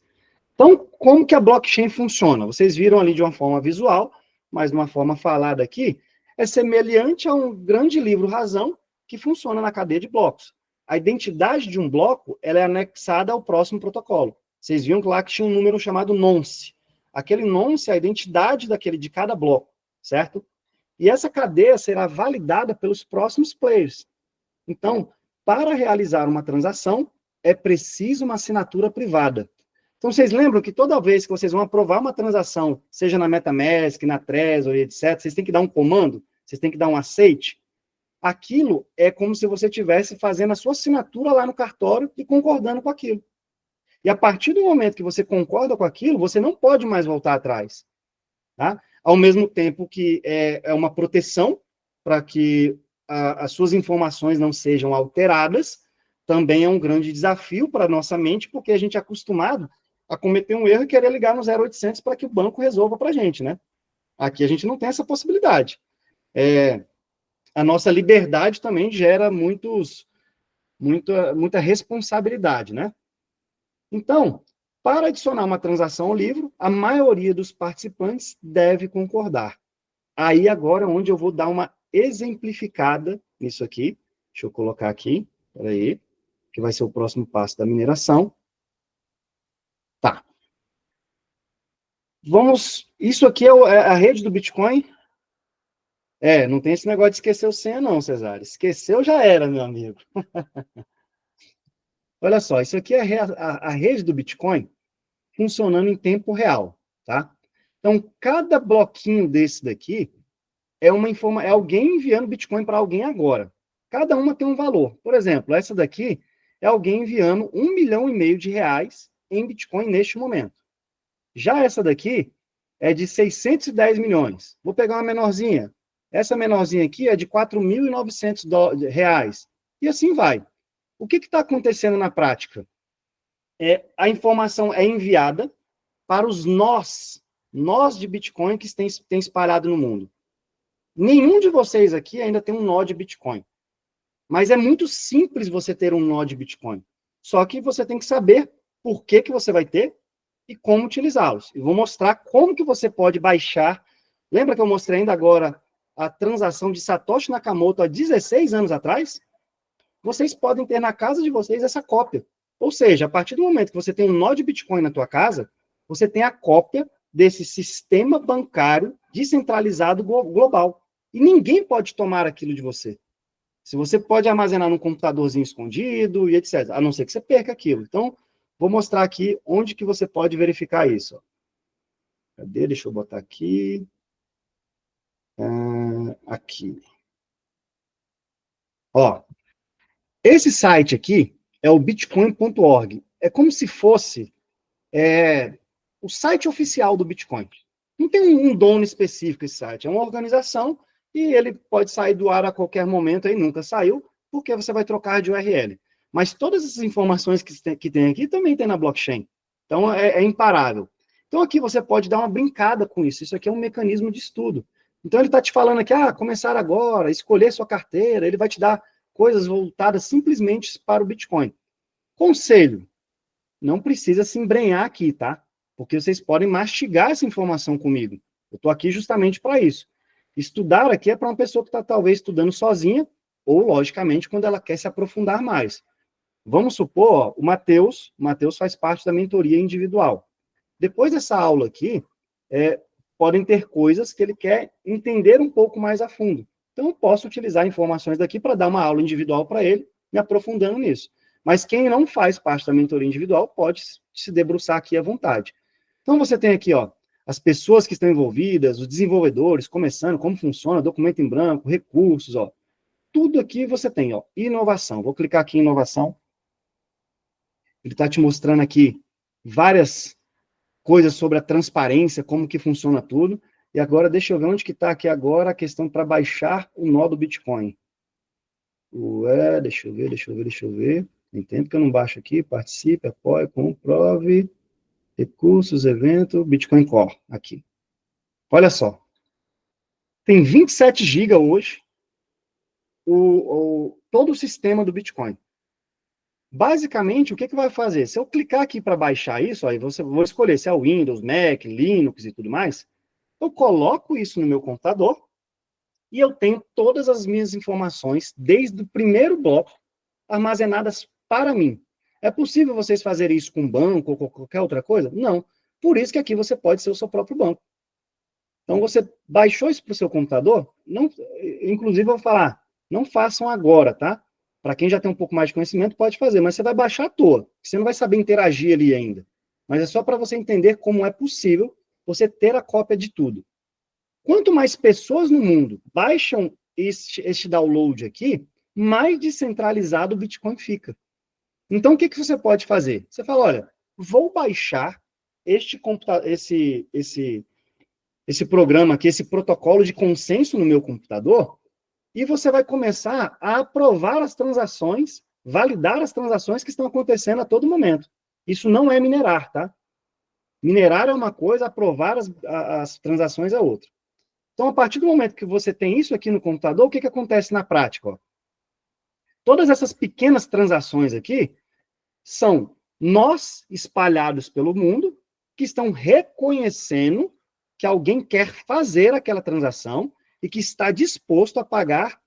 Então, como que a blockchain funciona? Vocês viram ali de uma forma visual, mas de uma forma falada aqui, é semelhante a um grande livro-razão que funciona na cadeia de blocos. A identidade de um bloco, ela é anexada ao próximo protocolo. Vocês viram que lá que tinha um número chamado nonce. Aquele nonce é a identidade de cada bloco, certo? E essa cadeia será validada pelos próximos players. Então, para realizar uma transação, é preciso uma assinatura privada. Então, vocês lembram que toda vez que vocês vão aprovar uma transação, seja na MetaMask, na Trezor, etc., vocês têm que dar um comando, vocês têm que dar um aceite. Aquilo é como se você estivesse fazendo a sua assinatura lá no cartório e concordando com aquilo. E a partir do momento que você concorda com aquilo, você não pode mais voltar atrás. Tá? Ao mesmo tempo que é uma proteção para que as suas informações não sejam alteradas, também é um grande desafio para a nossa mente, porque a gente é acostumado a cometer um erro e querer ligar no 0800 para que o banco resolva para a gente, né? Aqui a gente não tem essa possibilidade. A nossa liberdade também gera muita responsabilidade, né? Então, para adicionar uma transação ao livro, a maioria dos participantes deve concordar. Aí agora onde eu vou dar uma exemplificada nisso aqui. Deixa eu colocar aqui, peraí, que vai ser o próximo passo da mineração. Tá. Isso aqui é a rede do Bitcoin. Não tem esse negócio de esquecer o senha não, Cesário. Esqueceu já era, meu amigo. Olha só, isso aqui é a rede do Bitcoin funcionando em tempo real, tá? Então, cada bloquinho desse daqui é alguém enviando Bitcoin para alguém agora. Cada uma tem um valor. Por exemplo, essa daqui é alguém enviando 1,5 milhão de reais em Bitcoin neste momento. Já essa daqui é de 610 milhões. Vou pegar uma menorzinha. Essa menorzinha aqui é de 4.900 reais. E assim vai. O que está acontecendo na prática? A informação é enviada para os nós de Bitcoin que tem espalhado no mundo. Nenhum de vocês aqui ainda tem um nó de Bitcoin. Mas é muito simples você ter um nó de Bitcoin. Só que você tem que saber por que você vai ter e como utilizá-los. Eu vou mostrar como que você pode baixar. Lembra que eu mostrei ainda agora a transação de Satoshi Nakamoto há 16 anos atrás? Vocês podem ter na casa de vocês essa cópia. Ou seja, a partir do momento que você tem um nó de Bitcoin na tua casa, você tem a cópia desse sistema bancário descentralizado global. E ninguém pode tomar aquilo de você. Se você pode armazenar num computadorzinho escondido e etc. A não ser que você perca aquilo. Então, vou mostrar aqui onde que você pode verificar isso. Cadê? Deixa eu botar aqui. Aqui. Ó, esse site aqui é o bitcoin.org. É como se fosse o site oficial do Bitcoin. Não tem um dono específico esse site. É uma organização e ele pode sair do ar a qualquer momento, aí nunca saiu, porque você vai trocar de URL. Mas todas essas informações que tem aqui também tem na blockchain. Então, é imparável. Então, aqui você pode dar uma brincada com isso. Isso aqui é um mecanismo de estudo. Então, ele está te falando aqui, começar agora, escolher sua carteira, ele vai te dar coisas voltadas simplesmente para o Bitcoin. Conselho, não precisa se embrenhar aqui, tá? Porque vocês podem mastigar essa informação comigo. Eu estou aqui justamente para isso. Estudar aqui é para uma pessoa que está talvez estudando sozinha, ou, logicamente, quando ela quer se aprofundar mais. Vamos supor, o Matheus faz parte da mentoria individual. Depois dessa aula aqui, podem ter coisas que ele quer entender um pouco mais a fundo. Então, eu posso utilizar informações daqui para dar uma aula individual para ele, me aprofundando nisso. Mas quem não faz parte da mentoria individual pode se debruçar aqui à vontade. Então, você tem aqui, as pessoas que estão envolvidas, os desenvolvedores, começando, como funciona, documento em branco, recursos, tudo aqui você tem, inovação. Vou clicar aqui em inovação. Ele está te mostrando aqui várias coisas sobre a transparência, como que funciona tudo. E agora, deixa eu ver onde que está aqui agora a questão para baixar o nó do Bitcoin. Deixa eu ver. Tem tempo que eu não baixo aqui. Participe, apoie, comprove, recursos, evento, Bitcoin Core, aqui. Olha só. Tem 27 GB hoje todo o sistema do Bitcoin. Basicamente, o que vai fazer? Se eu clicar aqui para baixar isso, aí vou escolher se é o Windows, Mac, Linux e tudo mais, eu coloco isso no meu computador e eu tenho todas as minhas informações, desde o primeiro bloco, armazenadas para mim. É possível vocês fazerem isso com banco ou qualquer outra coisa? Não. Por isso que aqui você pode ser o seu próprio banco. Então, você baixou isso para o seu computador, inclusive eu vou falar, não façam agora, tá? Para quem já tem um pouco mais de conhecimento, pode fazer, mas você vai baixar à toa, você não vai saber interagir ali ainda. Mas é só para você entender como é possível você ter a cópia de tudo. Quanto mais pessoas no mundo baixam este download aqui, mais descentralizado o Bitcoin fica. Então, o que você pode fazer? Você fala, olha, vou baixar esse programa aqui, esse protocolo de consenso no meu computador, e você vai começar a aprovar as transações, validar as transações que estão acontecendo a todo momento. Isso não é minerar, tá? Minerar é uma coisa, aprovar as transações é outra. Então, a partir do momento que você tem isso aqui no computador, o que acontece na prática? Todas essas pequenas transações aqui são nós espalhados pelo mundo que estão reconhecendo que alguém quer fazer aquela transação e que está disposto a pagar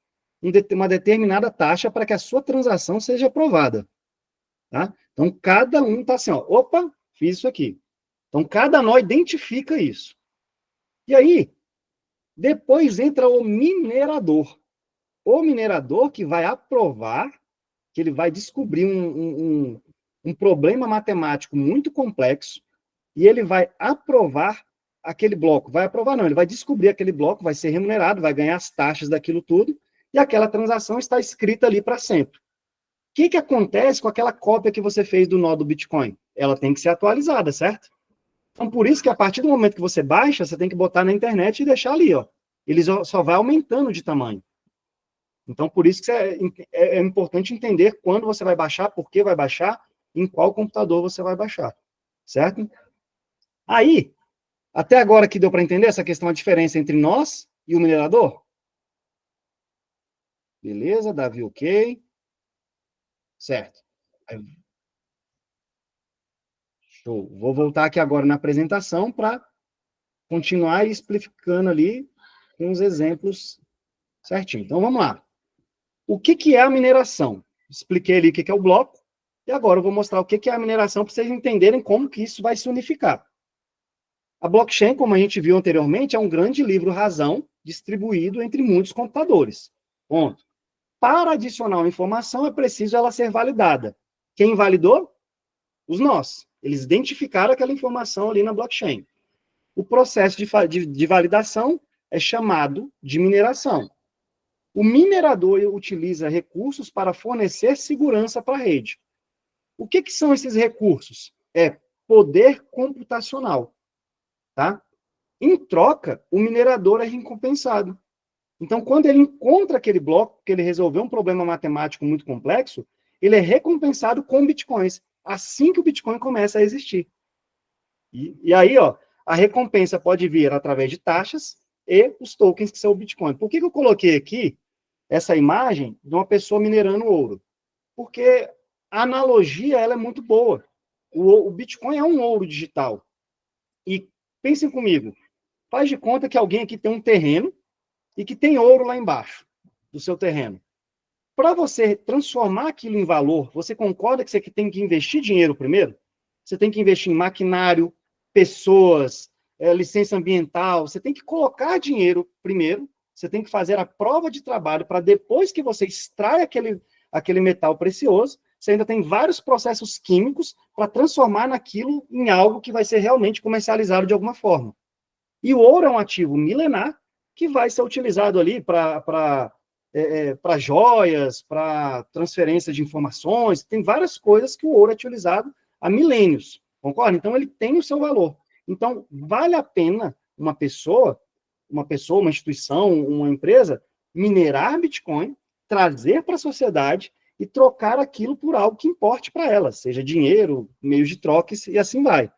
uma determinada taxa para que a sua transação seja aprovada. Tá? Então, cada um está assim, opa, fiz isso aqui. Então, cada nó identifica isso. E aí, depois entra o minerador. O minerador que vai aprovar, que ele vai descobrir um problema matemático muito complexo, e ele vai aprovar aquele bloco. Vai aprovar, não, ele vai descobrir aquele bloco, vai ser remunerado, vai ganhar as taxas daquilo tudo, e aquela transação está escrita ali para sempre. O que acontece com aquela cópia que você fez do nó do Bitcoin? Ela tem que ser atualizada, certo? Então, por isso que a partir do momento que você baixa, você tem que botar na internet e deixar ali, Ele só vai aumentando de tamanho. Então, por isso que é importante entender quando você vai baixar, por que vai baixar, em qual computador você vai baixar, certo? Aí, até agora que deu para entender essa questão, a diferença entre nós e o minerador? Beleza, Davi, ok. Certo. Show. Vou voltar aqui agora na apresentação para continuar explicando ali com os exemplos certinho. Então, vamos lá. O que é a mineração? Expliquei ali o que é o bloco, e agora eu vou mostrar o que é a mineração para vocês entenderem como que isso vai se unificar. A blockchain, como a gente viu anteriormente, é um grande livro-razão distribuído entre muitos computadores. Ponto. Para adicionar uma informação, é preciso ela ser validada. Quem validou? Os nós. Eles identificaram aquela informação ali na blockchain. O processo de validação é chamado de mineração. O minerador utiliza recursos para fornecer segurança para a rede. O que são esses recursos? É poder computacional. Tá? Em troca, o minerador é recompensado. Então, quando ele encontra aquele bloco, que ele resolveu um problema matemático muito complexo, ele é recompensado com bitcoins, assim que o Bitcoin começa a existir. E aí, ó, a recompensa pode vir através de taxas e os tokens que são o Bitcoin. Por que eu coloquei aqui essa imagem de uma pessoa minerando ouro? Porque a analogia ela é muito boa. O Bitcoin é um ouro digital. E pensem comigo, faz de conta que alguém aqui tem um terreno e que tem ouro lá embaixo do seu terreno. Para você transformar aquilo em valor, você concorda que você tem que investir dinheiro primeiro? Você tem que investir em maquinário, pessoas, licença ambiental, você tem que colocar dinheiro primeiro, você tem que fazer a prova de trabalho para depois que você extrai aquele metal precioso, você ainda tem vários processos químicos para transformar naquilo em algo que vai ser realmente comercializado de alguma forma. E o ouro é um ativo milenar que vai ser utilizado ali para joias, para transferência de informações, tem várias coisas que o ouro é utilizado há milênios, concorda? Então, ele tem o seu valor. Então, vale a pena uma pessoa, uma instituição, uma empresa, minerar Bitcoin, trazer para a sociedade e trocar aquilo por algo que importe para ela, seja dinheiro, meios de troca e assim vai.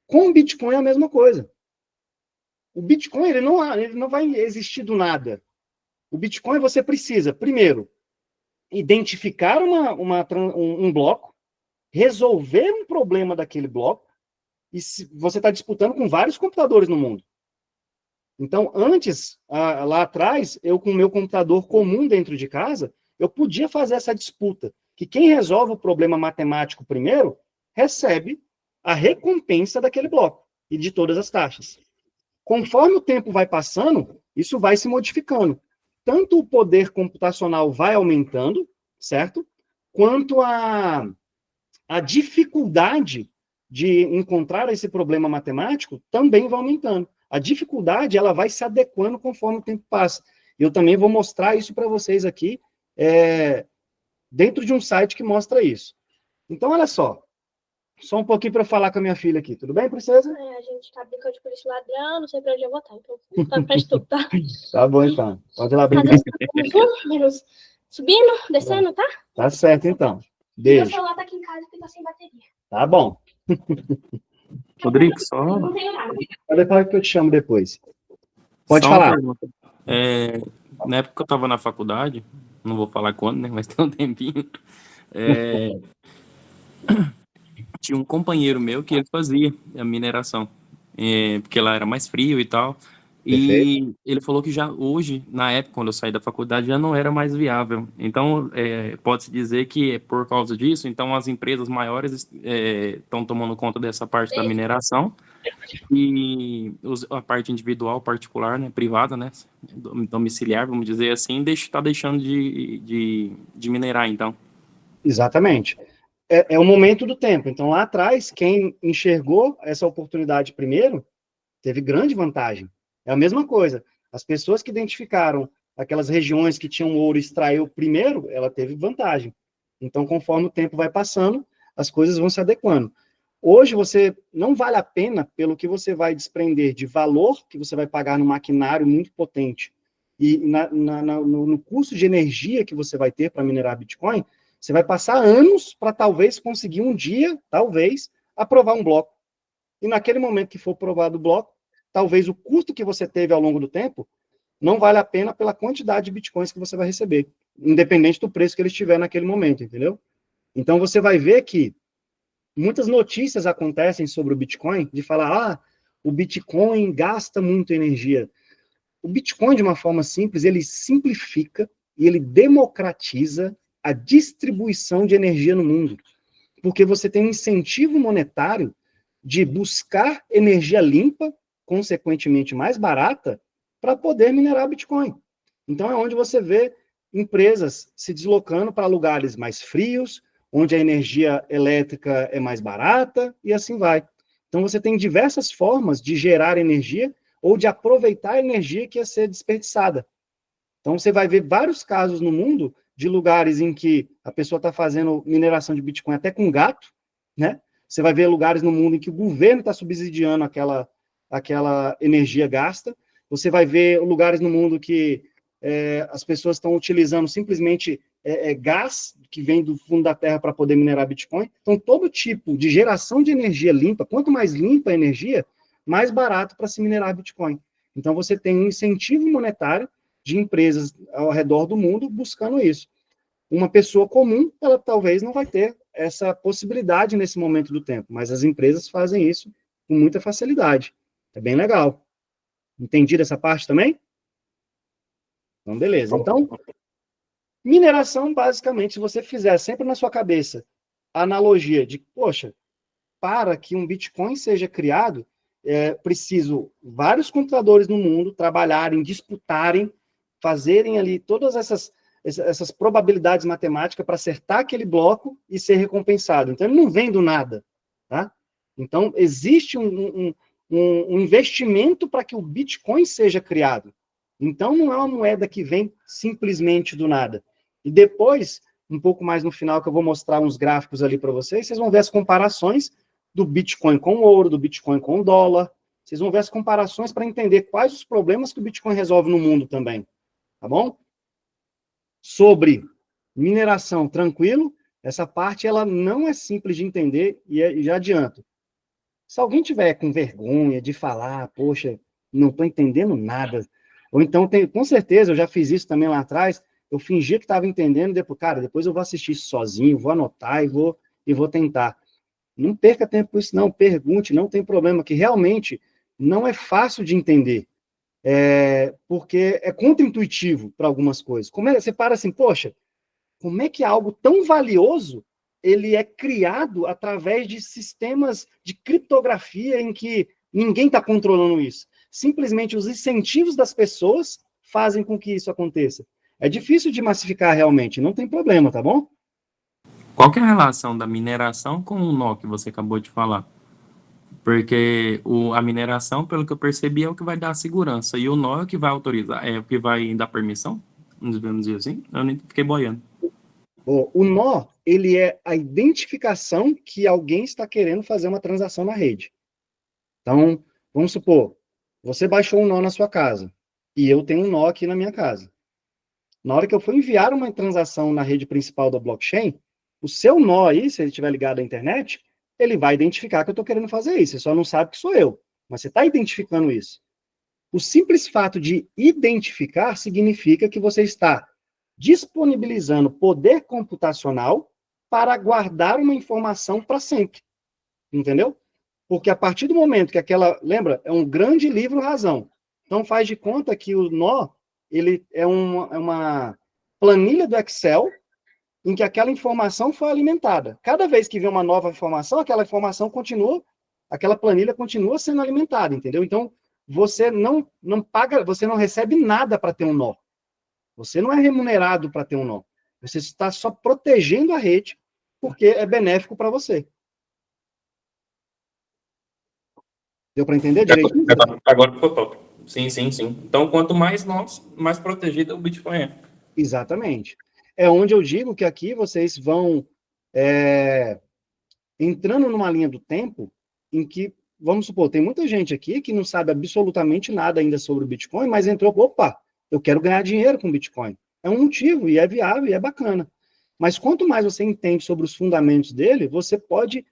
Com o Bitcoin é a mesma coisa. O Bitcoin ele não vai existir do nada. O Bitcoin você precisa, primeiro, identificar um bloco, resolver um problema daquele bloco, e você está disputando com vários computadores no mundo. Então, antes, lá atrás, eu com o meu computador comum dentro de casa, eu podia fazer essa disputa, que quem resolve o problema matemático primeiro, recebe a recompensa daquele bloco, e de todas as taxas. Conforme o tempo vai passando, isso vai se modificando. Tanto o poder computacional vai aumentando, certo? Quanto a dificuldade de encontrar esse problema matemático também vai aumentando. A dificuldade ela vai se adequando conforme o tempo passa. Eu também vou mostrar isso para vocês aqui, dentro de um site que mostra isso. Então, olha só um pouquinho para falar com a minha filha aqui. Tudo bem, princesa? A gente tá brincando de polícia ladrão, não sei para onde eu vou estar, então preste tudo, tá? Tá bom, então. Pode ir lá brincar. Subindo, descendo, tá? Tá certo, então. Meu Beijo. celular tá aqui em casa porque tá sem bateria. Tá bom. Rodrigo, só Não tenho nada. Pode falar que eu te chamo depois. Pode uma falar. pergunta. Na época que eu estava na faculdade, não vou falar quando, né? Mas tem um tempinho. Tinha um companheiro meu que ele fazia a mineração, porque lá era mais frio e tal. Perfeito. E ele falou que já hoje, na época, quando eu saí da faculdade, já não era mais viável. Então, pode-se dizer que por causa disso, então as empresas maiores estão tomando conta dessa parte da mineração e a parte individual, particular, né, privada, né, domiciliar, vamos dizer assim, está deixando de minerar, então. Exatamente. É o momento do tempo. Então, lá atrás, quem enxergou essa oportunidade primeiro, teve grande vantagem. É a mesma coisa. As pessoas que identificaram aquelas regiões que tinham ouro e extraiu primeiro, ela teve vantagem. Então, conforme o tempo vai passando, as coisas vão se adequando. Hoje, você não vale a pena pelo que você vai desprender de valor que você vai pagar no maquinário muito potente e no custo de energia que você vai ter para minerar Bitcoin, você vai passar anos para talvez conseguir um dia, talvez, aprovar um bloco. E naquele momento que for aprovado o bloco, talvez o custo que você teve ao longo do tempo não vale a pena pela quantidade de bitcoins que você vai receber, independente do preço que ele estiver naquele momento, entendeu? Então, você vai ver que muitas notícias acontecem sobre o Bitcoin, de falar, o Bitcoin gasta muita energia. O Bitcoin, de uma forma simples, ele simplifica e ele democratiza a distribuição de energia no mundo. Porque você tem um incentivo monetário de buscar energia limpa, consequentemente mais barata, para poder minerar Bitcoin. Então é onde você vê empresas se deslocando para lugares mais frios, onde a energia elétrica é mais barata, e assim vai. Então você tem diversas formas de gerar energia ou de aproveitar a energia que ia ser desperdiçada. Então você vai ver vários casos no mundo de lugares em que a pessoa está fazendo mineração de Bitcoin até com gato, né? Você vai ver lugares no mundo em que o governo está subsidiando aquela energia gasta. Você vai ver lugares no mundo que as pessoas estão utilizando simplesmente gás que vem do fundo da terra para poder minerar Bitcoin. Então, todo tipo de geração de energia limpa, quanto mais limpa a energia, mais barato para se minerar Bitcoin. Então, você tem um incentivo monetário de empresas ao redor do mundo buscando isso. Uma pessoa comum, ela talvez não vai ter essa possibilidade nesse momento do tempo, mas as empresas fazem isso com muita facilidade. É bem legal. Entendido essa parte também? Então, beleza. Então, mineração, basicamente, se você fizer sempre na sua cabeça a analogia de, poxa, para que um Bitcoin seja criado, preciso vários computadores no mundo trabalharem, disputarem, fazerem ali todas essas probabilidades matemáticas para acertar aquele bloco e ser recompensado. Então, ele não vem do nada, tá? Então, existe um investimento para que o Bitcoin seja criado. Então, não é uma moeda que vem simplesmente do nada. E depois, um pouco mais no final, que eu vou mostrar uns gráficos ali para vocês, vocês vão ver as comparações do Bitcoin com o ouro, do Bitcoin com o dólar. Vocês vão ver as comparações para entender quais os problemas que o Bitcoin resolve no mundo também. Tá bom? Sobre mineração, tranquilo. Essa parte, ela não é simples de entender e já adianto. Se alguém tiver com vergonha de falar, poxa, não estou entendendo nada, ou então, com certeza, eu já fiz isso também lá atrás, eu fingia que estava entendendo, depois eu vou assistir isso sozinho, vou anotar e vou tentar. Não perca tempo com isso, não, pergunte, não tem problema, que realmente não é fácil de entender, porque é contra-intuitivo para algumas coisas. Você para assim, poxa, como é que algo tão valioso ele é criado através de sistemas de criptografia em que ninguém está controlando isso? Simplesmente os incentivos das pessoas fazem com que isso aconteça. É difícil de massificar realmente, não tem problema, tá bom? Qual que é a relação da mineração com o nó que você acabou de falar? Porque a mineração, pelo que eu percebi, é o que vai dar segurança, e o nó é o que vai autorizar, é o que vai dar permissão, vamos dizer assim? Eu nem fiquei boiando. O nó, ele é a identificação que alguém está querendo fazer uma transação na rede. Então, vamos supor, você baixou um nó na sua casa, e eu tenho um nó aqui na minha casa. Na hora que eu for enviar uma transação na rede principal da blockchain, o seu nó aí, se ele estiver ligado à internet, ele vai identificar que eu estou querendo fazer isso. Você só não sabe que sou eu, mas você está identificando isso. O simples fato de identificar significa que você está disponibilizando poder computacional para guardar uma informação para sempre. Entendeu? Porque a partir do momento que lembra, é um grande livro-razão. Então faz de conta que o nó, ele é uma planilha do Excel em que aquela informação foi alimentada. Cada vez que vem uma nova informação, aquela planilha continua sendo alimentada, entendeu? Então, você não paga, você não recebe nada para ter um nó. Você não é remunerado para ter um nó. Você está só protegendo a rede porque é benéfico para você. Deu para entender direito? Agora ficou top. Sim. Então, quanto mais nós, mais protegido o Bitcoin é. Exatamente. É onde eu digo que aqui vocês vão entrando numa linha do tempo em que, vamos supor, tem muita gente aqui que não sabe absolutamente nada ainda sobre o Bitcoin, mas entrou, opa, eu quero ganhar dinheiro com o Bitcoin. É um motivo, e é viável, e é bacana. Mas quanto mais você entende sobre os fundamentos dele, você pode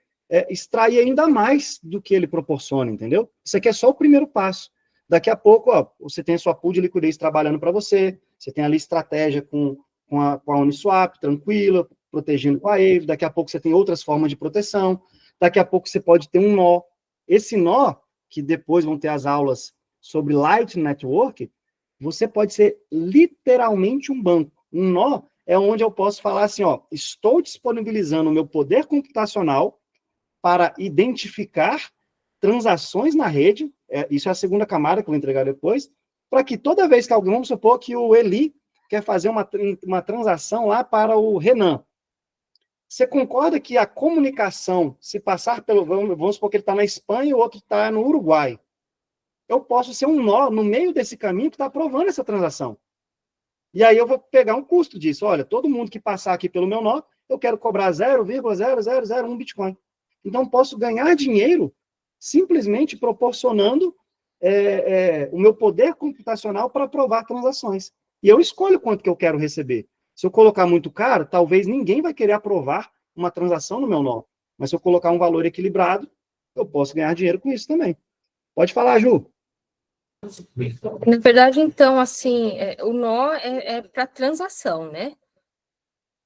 extrair ainda mais do que ele proporciona, entendeu? Isso aqui é só o primeiro passo. Daqui a pouco, você tem a sua pool de liquidez trabalhando para você, você tem ali estratégia com a Uniswap, tranquila, protegendo com a Aave, daqui a pouco você tem outras formas de proteção, daqui a pouco você pode ter um nó. Esse nó, que depois vão ter as aulas sobre Light Network, você pode ser literalmente um banco. Um nó é onde eu posso falar assim, ó, estou disponibilizando o meu poder computacional para identificar transações na rede, isso é a segunda camada que eu vou entregar depois, para que toda vez que alguém, vamos supor que o Eli quer fazer uma transação lá para o Renan, você concorda que a comunicação, se passar pelo, vamos supor que ele está na Espanha e o outro está no Uruguai, eu posso ser um nó no meio desse caminho que está aprovando essa transação. E aí eu vou pegar um custo disso. Olha, todo mundo que passar aqui pelo meu nó, eu quero cobrar 0,0001 Bitcoin. Então, posso ganhar dinheiro simplesmente proporcionando o meu poder computacional para aprovar transações. E eu escolho quanto que eu quero receber. Se eu colocar muito caro, talvez ninguém vai querer aprovar uma transação no meu nó. Mas se eu colocar um valor equilibrado, eu posso ganhar dinheiro com isso também. Pode falar, Ju. Na verdade, então, assim, o nó é para transação, né?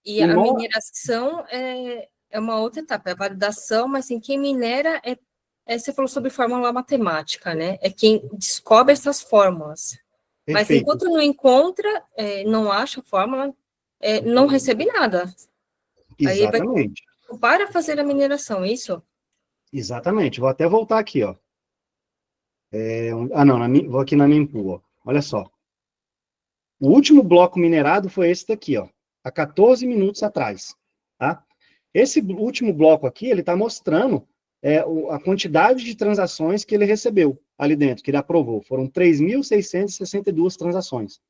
E a mineração é uma outra etapa, é a validação, mas assim, quem minera você falou sobre fórmula matemática, né? É quem descobre essas fórmulas. Perfeito. Mas enquanto não encontra, não acha a fórmula, não recebe nada. Exatamente. Aí vai para fazer a mineração, isso? Exatamente. Vou até voltar aqui, ó. Vou aqui na mempool, ó. Olha só. O último bloco minerado foi esse daqui, ó. Há 14 minutos atrás, tá? Esse último bloco aqui, ele está mostrando a quantidade de transações que ele recebeu ali dentro, que ele aprovou. Foram 3.662 transações.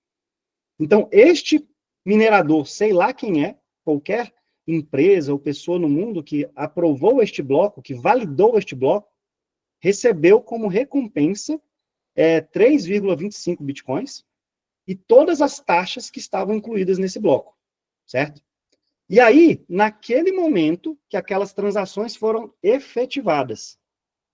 Então, este minerador, sei lá quem é, qualquer empresa ou pessoa no mundo que aprovou este bloco, que validou este bloco, recebeu como recompensa 3,25 bitcoins e todas as taxas que estavam incluídas nesse bloco, certo? E aí, naquele momento que aquelas transações foram efetivadas.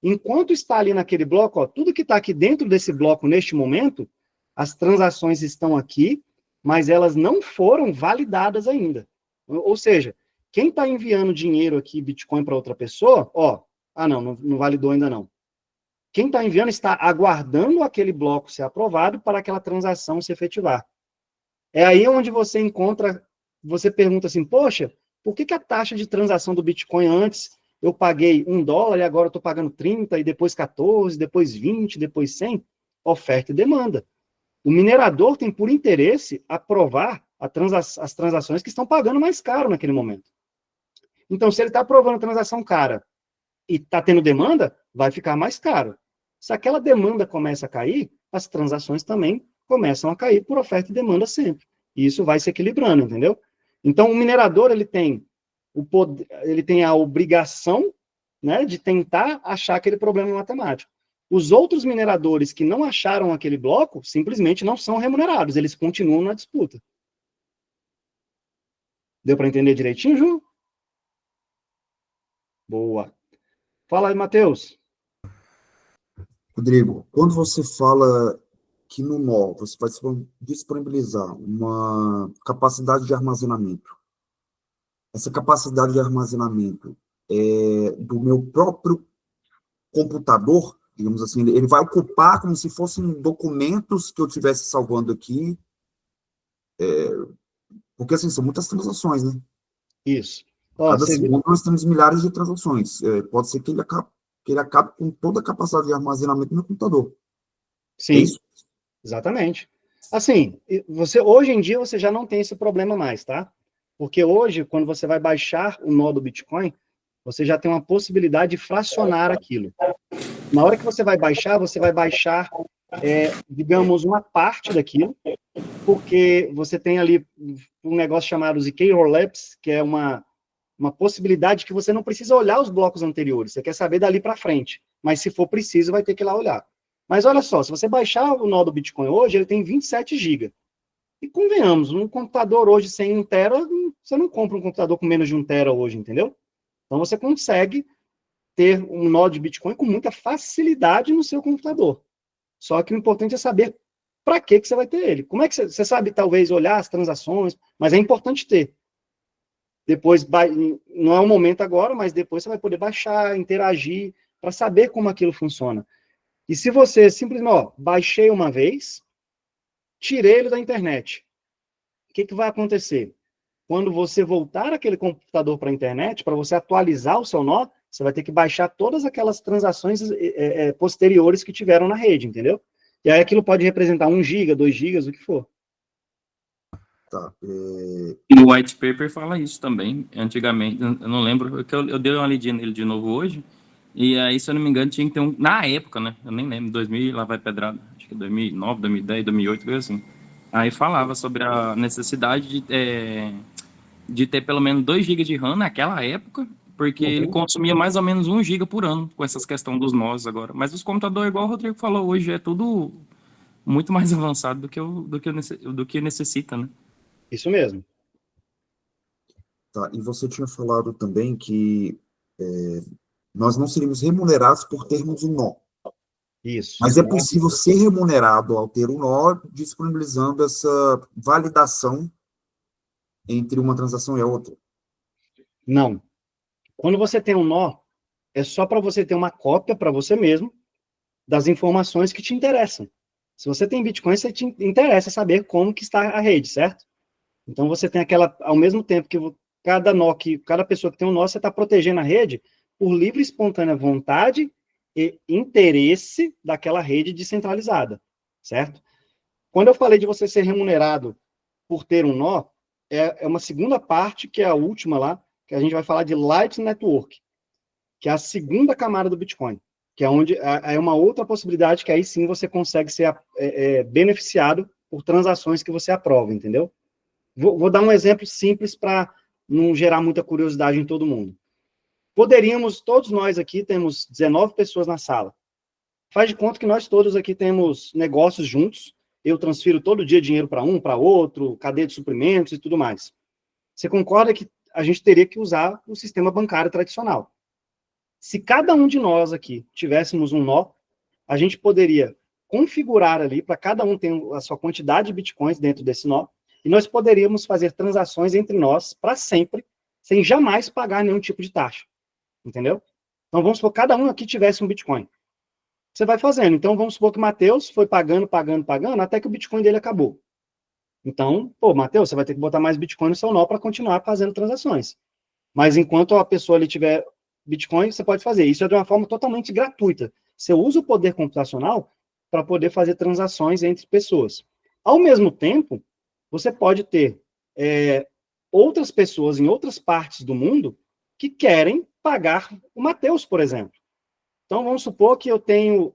Enquanto está ali naquele bloco, ó, tudo que está aqui dentro desse bloco neste momento, as transações estão aqui, mas elas não foram validadas ainda. Ou seja, quem está enviando dinheiro aqui, Bitcoin, para outra pessoa, ó, não validou ainda não. Quem está enviando está aguardando aquele bloco ser aprovado para aquela transação se efetivar. É aí onde você encontra, você pergunta assim, poxa, por que a taxa de transação do Bitcoin antes eu paguei $1 e agora eu estou pagando 30, e depois 14, depois 20, depois 100? Oferta e demanda. O minerador tem por interesse aprovar as transações que estão pagando mais caro naquele momento. Então, se ele está aprovando a transação cara e está tendo demanda, vai ficar mais caro. Se aquela demanda começa a cair, as transações também começam a cair por oferta e demanda sempre. E isso vai se equilibrando, entendeu? Então, o minerador, ele tem a obrigação, né, de tentar achar aquele problema matemático. Os outros mineradores que não acharam aquele bloco, simplesmente não são remunerados, eles continuam na disputa. Deu para entender direitinho, Ju? Boa. Fala aí, Matheus. Rodrigo, quando você fala que no nó você vai disponibilizar uma capacidade de armazenamento, essa capacidade de armazenamento é do meu próprio computador, digamos assim, ele vai ocupar como se fossem documentos que eu estivesse salvando aqui, porque assim, são muitas transações, né? Isso. Cada segundo nós temos milhares de transações. Pode ser que ele acabe com toda a capacidade de armazenamento no computador. Sim, é isso? Exatamente. Assim, hoje em dia você já não tem esse problema mais, tá? Porque hoje, quando você vai baixar o nó do Bitcoin, você já tem uma possibilidade de fracionar aquilo. Na hora que você vai baixar, digamos, uma parte daquilo, porque você tem ali um negócio chamado ZK Rollups, que é uma possibilidade que você não precisa olhar os blocos anteriores, você quer saber dali para frente, mas se for preciso, vai ter que ir lá olhar. Mas olha só, se você baixar o nó do Bitcoin hoje, ele tem 27 GB. E convenhamos, um computador hoje sem 1 tera, você não compra um computador com menos de 1 tera hoje, entendeu? Então você consegue ter um nó de Bitcoin com muita facilidade no seu computador. Só que o importante é saber para que você vai ter ele. Como é que você sabe, talvez, olhar as transações, mas é importante ter. depois, não é o momento agora, mas depois você vai poder baixar, interagir, para saber como aquilo funciona. E se você simplesmente, ó, baixei uma vez, tirei ele da internet, o que vai acontecer? Quando você voltar aquele computador para a internet, para você atualizar o seu nó, você vai ter que baixar todas aquelas transações posteriores que tiveram na rede, entendeu? E aí aquilo pode representar 1 GB, 2 GB, o que for. Tá. No white paper fala isso também, antigamente, eu não lembro, eu dei uma lidinha nele de novo hoje, e aí, se eu não me engano, tinha que ter um, na época, né, eu nem lembro, 2000, lá vai pedrada, acho que 2009, 2010, 2008, coisa assim. Aí falava sobre a necessidade de ter pelo menos 2 GB de RAM naquela época, porque ele consumia mais ou menos 1 GB por ano, com essas questões dos nós agora. Mas os computadores, igual o Rodrigo falou, hoje é tudo muito mais avançado do que necessita, né? Isso mesmo. Tá, e você tinha falado também que nós não seríamos remunerados por termos um nó. Isso. Mas é possível ser remunerado ao ter um nó, disponibilizando essa validação entre uma transação e a outra. Não. Quando você tem um nó, é só para você ter uma cópia para você mesmo das informações que te interessam. Se você tem Bitcoin, você te interessa saber como que está a rede, certo? Então você tem aquela, ao mesmo tempo que cada pessoa que tem um nó, você está protegendo a rede por livre e espontânea vontade e interesse daquela rede descentralizada, certo? Quando eu falei de você ser remunerado por ter um nó, é uma segunda parte, que é a última lá, que a gente vai falar de Light Network, que é a segunda camada do Bitcoin, que é onde é uma outra possibilidade que aí sim você consegue ser beneficiado por transações que você aprova, entendeu? Vou dar um exemplo simples para não gerar muita curiosidade em todo mundo. Poderíamos, todos nós aqui, temos 19 pessoas na sala. Faz de conta que nós todos aqui temos negócios juntos, eu transfiro todo dia dinheiro para um, para outro, cadeia de suprimentos e tudo mais. Você concorda que a gente teria que usar o sistema bancário tradicional? Se cada um de nós aqui tivéssemos um nó, a gente poderia configurar ali para cada um ter a sua quantidade de bitcoins dentro desse nó, e nós poderíamos fazer transações entre nós para sempre, sem jamais pagar nenhum tipo de taxa. Entendeu? Então vamos supor que cada um aqui tivesse um bitcoin. Você vai fazendo. Então vamos supor que o Matheus foi pagando, até que o bitcoin dele acabou. Então, Matheus, você vai ter que botar mais bitcoin no seu nó para continuar fazendo transações. Mas enquanto a pessoa ali tiver bitcoin, você pode fazer. Isso é de uma forma totalmente gratuita. Você usa o poder computacional para poder fazer transações entre pessoas. Ao mesmo tempo, você pode ter outras pessoas em outras partes do mundo que querem pagar o Matheus, por exemplo. Então, vamos supor que eu tenho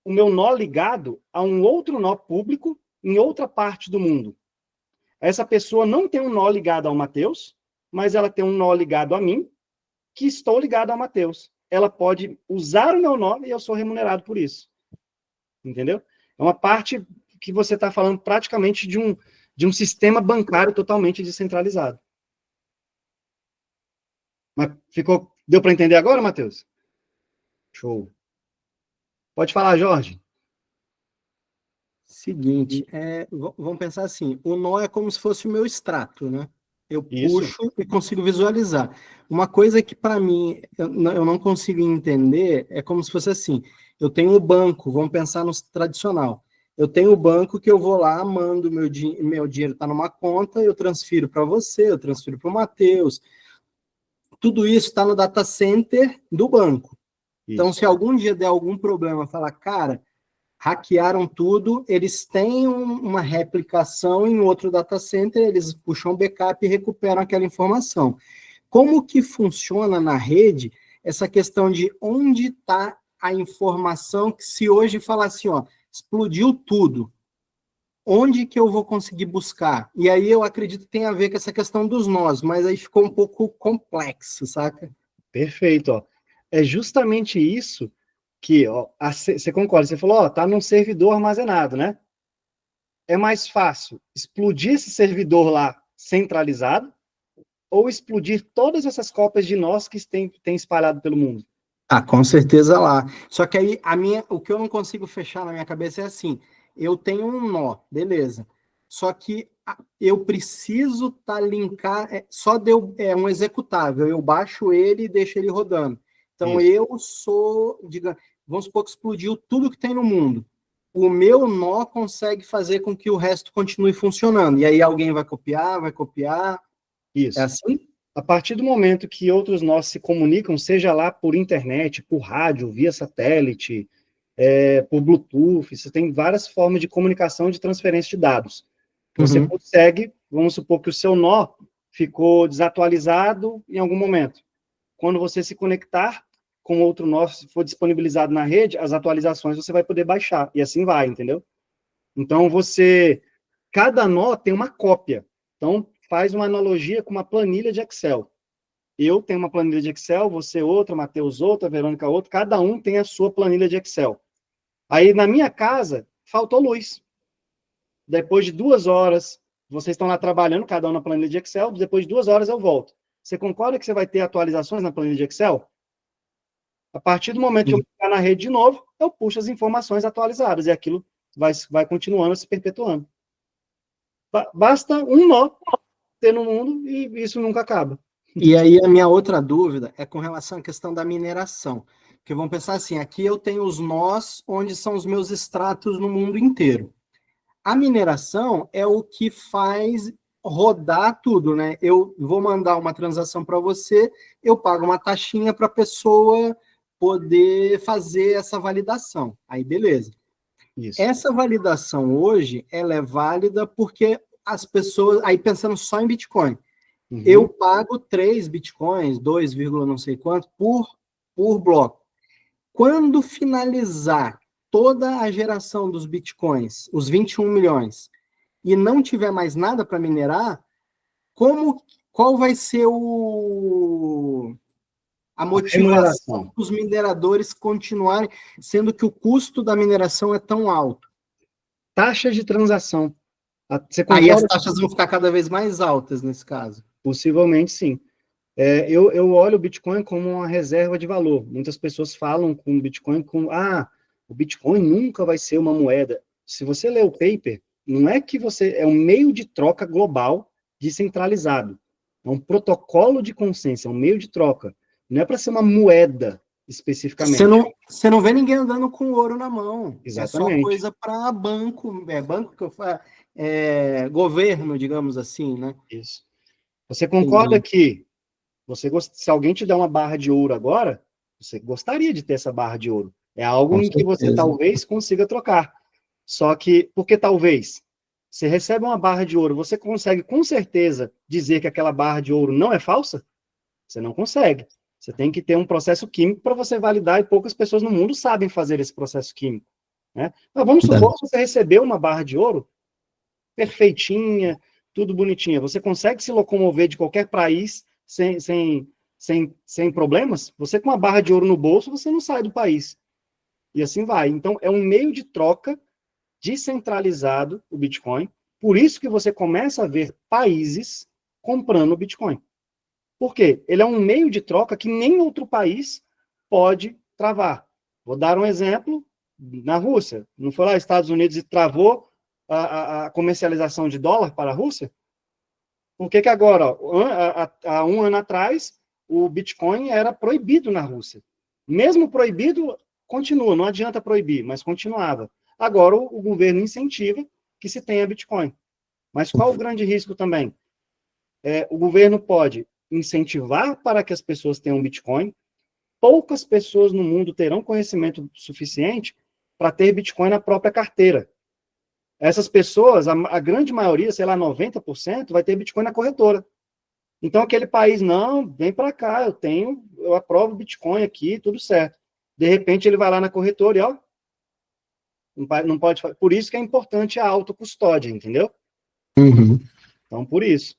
o meu nó ligado a um outro nó público em outra parte do mundo. Essa pessoa não tem um nó ligado ao Matheus, mas ela tem um nó ligado a mim, que estou ligado ao Matheus. Ela pode usar o meu nó e eu sou remunerado por isso. Entendeu? É uma parte que você está falando praticamente de um sistema bancário totalmente descentralizado. Mas deu para entender agora, Matheus? Show. Pode falar, Jorge. Seguinte, vamos pensar assim, o nó é como se fosse o meu extrato, né? Eu Isso. puxo e consigo visualizar. Uma coisa que, para mim, eu não consigo entender é como se fosse assim, eu tenho o banco, vamos pensar no tradicional, eu tenho o banco que eu vou lá, mando meu dinheiro está numa conta, eu transfiro para você, eu transfiro para o Matheus, tudo isso está no data center do banco. Isso. Então, se algum dia der algum problema, falar, cara, hackearam tudo, eles têm uma replicação em outro data center, eles puxam backup e recuperam aquela informação. Como que funciona na rede essa questão de onde está a informação que se hoje falar assim, ó, explodiu tudo, onde que eu vou conseguir buscar? E aí eu acredito que tem a ver com essa questão dos nós, mas aí ficou um pouco complexo, saca? Perfeito, ó. É justamente isso que, ó, você concorda, você falou, ó, tá num servidor armazenado, né? É mais fácil explodir esse servidor lá centralizado ou explodir todas essas cópias de nós que tem espalhado pelo mundo? Ah, com certeza lá. Só que aí o que eu não consigo fechar na minha cabeça é assim, eu tenho um nó, beleza. Só que eu preciso linkar, só deu um executável, eu baixo ele e deixo ele rodando. Então, Isso. eu sou, digamos, vamos supor que explodiu tudo que tem no mundo. O meu nó consegue fazer com que o resto continue funcionando. E aí alguém vai copiar. Isso. É assim? A partir do momento que outros nós se comunicam, seja lá por internet, por rádio, via satélite, por Bluetooth, você tem várias formas de comunicação e de transferência de dados. Você consegue, vamos supor que o seu nó ficou desatualizado em algum momento. Quando você se conectar com outro nó, se for disponibilizado na rede, as atualizações você vai poder baixar, e assim vai, entendeu? Então, cada nó tem uma cópia. Então, faz uma analogia com uma planilha de Excel. Eu tenho uma planilha de Excel, você outra, Matheus outra, Verônica outra, cada um tem a sua planilha de Excel. Aí, na minha casa, faltou luz. Depois de 2 horas, vocês estão lá trabalhando, cada um na planilha de Excel, depois de 2 horas eu volto. Você concorda que você vai ter atualizações na planilha de Excel? A partir do momento que eu ficar na rede de novo, eu puxo as informações atualizadas, e aquilo vai continuando, se perpetuando. Basta um nó ter no mundo, e isso nunca acaba. E aí, a minha outra dúvida é com relação à questão da mineração. Porque vamos pensar assim, aqui eu tenho os nós, onde são os meus extratos no mundo inteiro. A mineração é o que faz rodar tudo, né? Eu vou mandar uma transação para você, eu pago uma taxinha para a pessoa poder fazer essa validação. Aí, beleza. Isso. Essa validação hoje, ela é válida porque as pessoas, aí pensando só em Bitcoin, eu pago 3 Bitcoins, 2, não sei quanto, por bloco. Quando finalizar toda a geração dos Bitcoins, os 21 milhões, e não tiver mais nada para minerar, qual vai ser a motivação dos mineradores continuarem, sendo que o custo da mineração é tão alto? Taxa de transação. Aí as taxas vão ficar cada vez mais altas nesse caso. Possivelmente, sim. Eu olho o Bitcoin como uma reserva de valor. Muitas pessoas falam com o Bitcoin como, o Bitcoin nunca vai ser uma moeda. Se você ler o paper, não é que é um meio de troca global descentralizado. É um protocolo de consenso, é um meio de troca. Não é para ser uma moeda, especificamente. Você não vê ninguém andando com ouro na mão. Exatamente. É só coisa para banco que eu falo, governo, digamos assim, né? Isso. Você concorda que se alguém te der uma barra de ouro agora, você gostaria de ter essa barra de ouro. É algo em que você talvez consiga trocar. Só que, porque talvez, você recebe uma barra de ouro, você consegue com certeza dizer que aquela barra de ouro não é falsa? Você não consegue. Você tem que ter um processo químico para você validar, e poucas pessoas no mundo sabem fazer esse processo químico, né? Mas vamos supor que você recebeu uma barra de ouro perfeitinha, tudo bonitinha. Você consegue se locomover de qualquer país sem problemas? Você com uma barra de ouro no bolso, você não sai do país. E assim vai. Então, é um meio de troca descentralizado, o Bitcoin. Por isso que você começa a ver países comprando o Bitcoin. Por quê? Ele é um meio de troca que nem outro país pode travar. Vou dar um exemplo na Rússia. Não foi lá Estados Unidos e travou a comercialização de dólar para a Rússia? Por que agora, há um ano atrás, o Bitcoin era proibido na Rússia? Mesmo proibido, continua, não adianta proibir, mas continuava. Agora o governo incentiva que se tenha Bitcoin. Mas qual o grande risco também? O governo pode incentivar para que as pessoas tenham Bitcoin, poucas pessoas no mundo terão conhecimento suficiente para ter Bitcoin na própria carteira. Essas pessoas, a grande maioria, sei lá, 90%, vai ter Bitcoin na corretora. Então, aquele país, não, vem para cá, eu aprovo Bitcoin aqui, tudo certo. De repente, ele vai lá na corretora e, não pode. Por isso que é importante a autocustódia, entendeu? Então, por isso.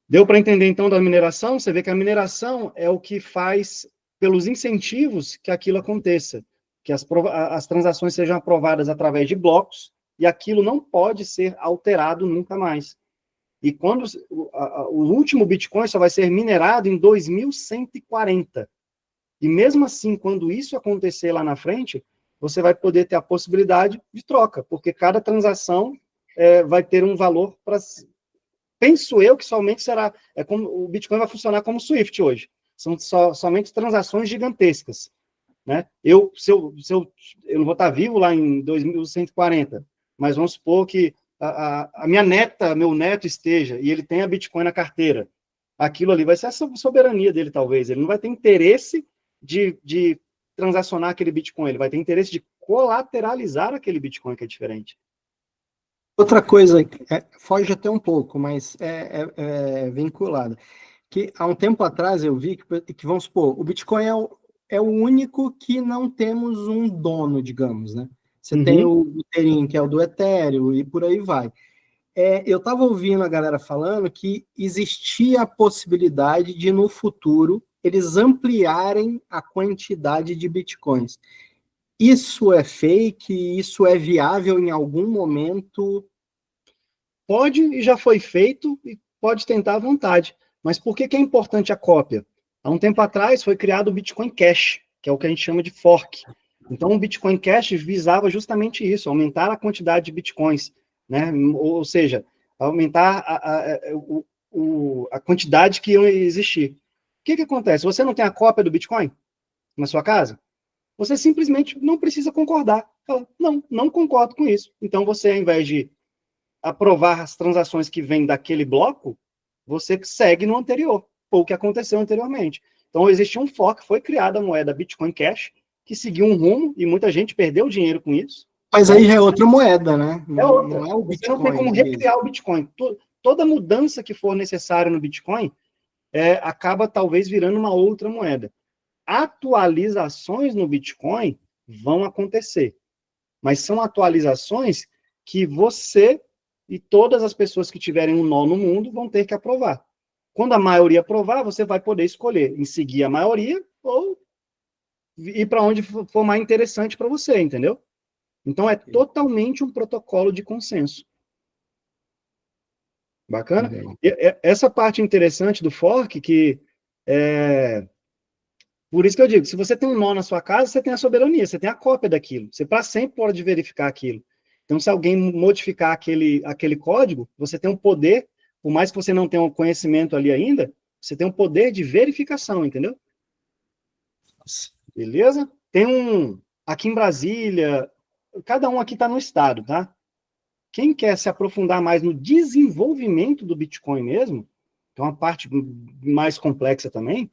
Deu para entender, então, da mineração? Você vê que a mineração é o que faz, pelos incentivos, que aquilo aconteça. Que as transações sejam aprovadas através de blocos, e aquilo não pode ser alterado nunca mais. E quando o último Bitcoin só vai ser minerado em 2140. E mesmo assim, quando isso acontecer lá na frente, você vai poder ter a possibilidade de troca, porque cada transação vai ter um valor para... Penso eu que somente será... como o Bitcoin vai funcionar como Swift hoje. São somente transações gigantescas. Né? Se eu não vou estar vivo lá em 2140, mas vamos supor que a minha neta, meu neto esteja, e ele tem a Bitcoin na carteira. Aquilo ali vai ser a soberania dele, talvez. Ele não vai ter interesse de transacionar aquele Bitcoin, ele vai ter interesse de colateralizar aquele Bitcoin, que é diferente. Outra coisa, foge até um pouco, mas é vinculada, que há um tempo atrás eu vi que vamos supor, o Bitcoin é o único que não temos um dono, digamos, né? Você tem o Ethereum, que é o do Ethereum, e por aí vai. Eu estava ouvindo a galera falando que existia a possibilidade de, no futuro, eles ampliarem a quantidade de Bitcoins. Isso é fake? Isso é viável em algum momento? Pode, e já foi feito, e pode tentar à vontade. Mas por que é importante a cópia? Há um tempo atrás foi criado o Bitcoin Cash, que é o que a gente chama de fork. Então, o Bitcoin Cash visava justamente isso, aumentar a quantidade de Bitcoins, né? Ou seja, aumentar a quantidade que iam existir. O que acontece? Você não tem a cópia do Bitcoin na sua casa? Você simplesmente não precisa concordar. Fala, não concordo com isso. Então, você, ao invés de aprovar as transações que vêm daquele bloco, você segue no anterior, ou o que aconteceu anteriormente. Então, existe um fork, foi criada a moeda Bitcoin Cash, que seguiu um rumo, e muita gente perdeu dinheiro com isso. Mas aí já é outra moeda, né? Outra. Não é o Você Bitcoin. não tem como recriar o Bitcoin. Toda mudança que for necessária no Bitcoin acaba talvez virando uma outra moeda. Atualizações no Bitcoin vão acontecer, mas são atualizações que você e todas as pessoas que tiverem um nó no mundo vão ter que aprovar. Quando a maioria aprovar, você vai poder escolher em seguir a maioria ou ir para onde for mais interessante para você, entendeu? Então, é totalmente um protocolo de consenso. Bacana? E essa parte interessante do fork, que por isso que eu digo, se você tem um nó na sua casa, você tem a soberania, você tem a cópia daquilo. Você para sempre pode verificar aquilo. Então, se alguém modificar aquele código, você tem um poder, por mais que você não tenha um conhecimento ali ainda, você tem um poder de verificação, entendeu? Beleza? Tem aqui em Brasília, cada um aqui está no estado, tá? Quem quer se aprofundar mais no desenvolvimento do Bitcoin mesmo, que é uma parte mais complexa também,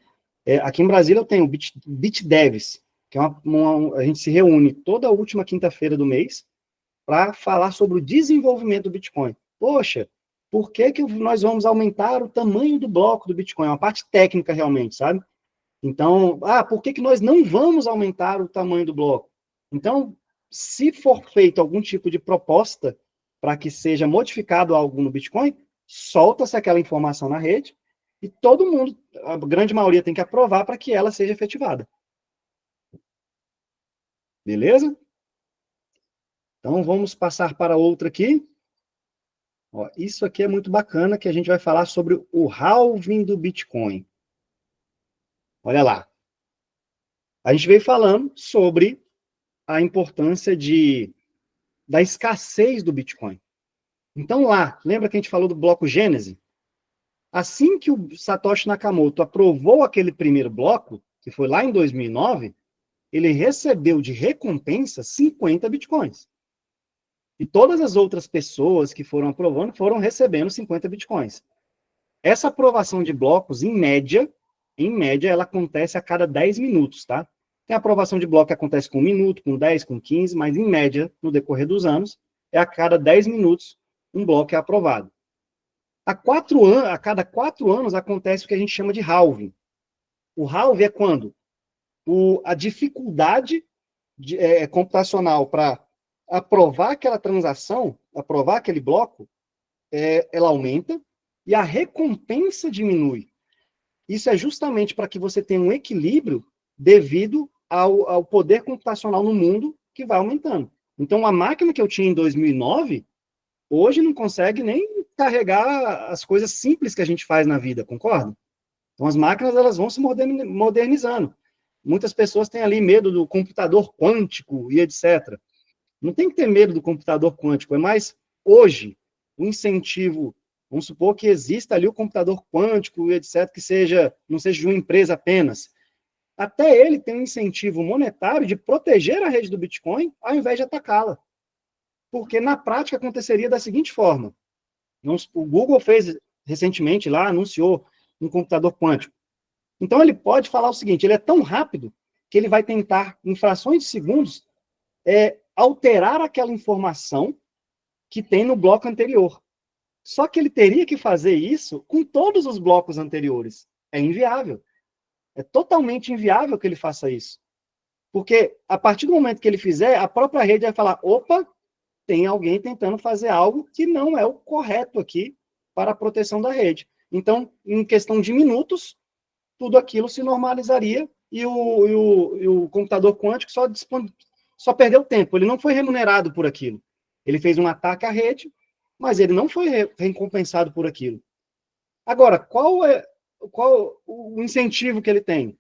aqui em Brasília eu tenho o BitDevs, que é a gente se reúne toda a última quinta-feira do mês para falar sobre o desenvolvimento do Bitcoin. Poxa, por que nós vamos aumentar o tamanho do bloco do Bitcoin? É uma parte técnica realmente, sabe? Então, por que nós não vamos aumentar o tamanho do bloco? Então, se for feito algum tipo de proposta para que seja modificado algo no Bitcoin, solta-se aquela informação na rede e todo mundo, a grande maioria, tem que aprovar para que ela seja efetivada. Beleza? Então, vamos passar para outra aqui. Ó, isso aqui é muito bacana, que a gente vai falar sobre o halving do Bitcoin. Olha lá. A gente veio falando sobre a importância da escassez do Bitcoin. Então lá, lembra que a gente falou do bloco Gênese? Assim que o Satoshi Nakamoto aprovou aquele primeiro bloco, que foi lá em 2009, ele recebeu de recompensa 50 Bitcoins. E todas as outras pessoas que foram aprovando foram recebendo 50 Bitcoins. Essa aprovação de blocos, em média, ela acontece a cada 10 minutos, tá? Tem aprovação de bloco que acontece com 1 minuto, com 10, com 15, mas em média, no decorrer dos anos, a cada 10 minutos, um bloco é aprovado. A cada 4 anos acontece o que a gente chama de halving. O halving é quando a dificuldade computacional para aprovar aquela transação, aprovar aquele bloco, ela aumenta e a recompensa diminui. Isso é justamente para que você tenha um equilíbrio devido ao poder computacional no mundo que vai aumentando. Então, a máquina que eu tinha em 2009, hoje não consegue nem carregar as coisas simples que a gente faz na vida, concorda? Então, as máquinas elas vão se modernizando. Muitas pessoas têm ali medo do computador quântico e etc. Não tem que ter medo do computador quântico, é mais hoje, o incentivo, vamos supor que exista ali o computador quântico, etc., que não seja de uma empresa apenas, até ele tem um incentivo monetário de proteger a rede do Bitcoin ao invés de atacá-la. Porque na prática aconteceria da seguinte forma: o Google fez recentemente lá, anunciou um computador quântico. Então ele pode falar o seguinte: ele é tão rápido que ele vai tentar, em frações de segundos, alterar aquela informação que tem no bloco anterior. Só que ele teria que fazer isso com todos os blocos anteriores. É inviável. É totalmente inviável que ele faça isso. Porque a partir do momento que ele fizer, a própria rede vai falar: opa, tem alguém tentando fazer algo que não é o correto aqui para a proteção da rede. Então, em questão de minutos, tudo aquilo se normalizaria e o computador quântico só perdeu tempo. Ele não foi remunerado por aquilo. Ele fez um ataque à rede, mas ele não foi recompensado por aquilo. Agora, qual o incentivo que ele tem?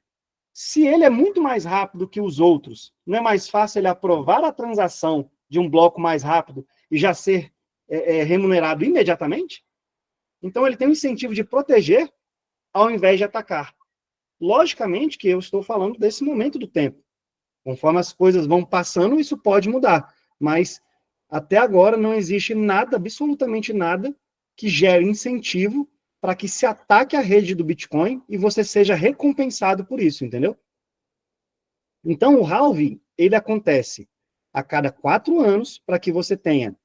Se ele é muito mais rápido que os outros, não é mais fácil ele aprovar a transação de um bloco mais rápido e já ser remunerado imediatamente? Então, ele tem um incentivo de proteger ao invés de atacar. Logicamente que eu estou falando desse momento do tempo. Conforme as coisas vão passando, isso pode mudar. Mas, até agora, não existe nada, absolutamente nada, que gere incentivo para que se ataque a rede do Bitcoin e você seja recompensado por isso, entendeu? Então, o halving, ele acontece a cada 4 anos para que você tenha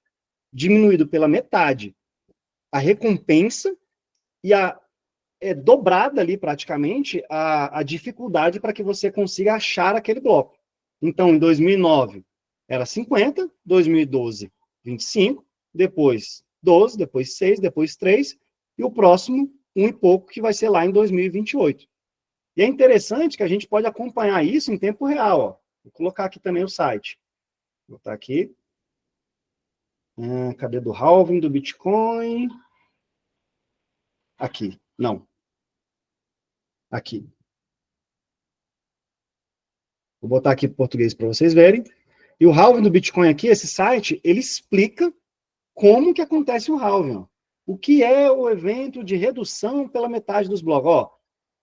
diminuído pela metade a recompensa e dobrada ali praticamente a dificuldade para que você consiga achar aquele bloco. Então, em 2009 era 50, 2012 25, depois 12, depois 6, depois 3, e o próximo 1 e pouco, que vai ser lá em 2028. E é interessante que a gente pode acompanhar isso em tempo real. Ó. Vou colocar aqui também o site. Vou botar aqui. Cadê do halving do Bitcoin? Aqui. Não. Aqui. Vou botar aqui em português para vocês verem. E o halving do Bitcoin aqui, esse site, ele explica como que acontece o halving. Ó. O que é o evento de redução pela metade dos blocos? Ó,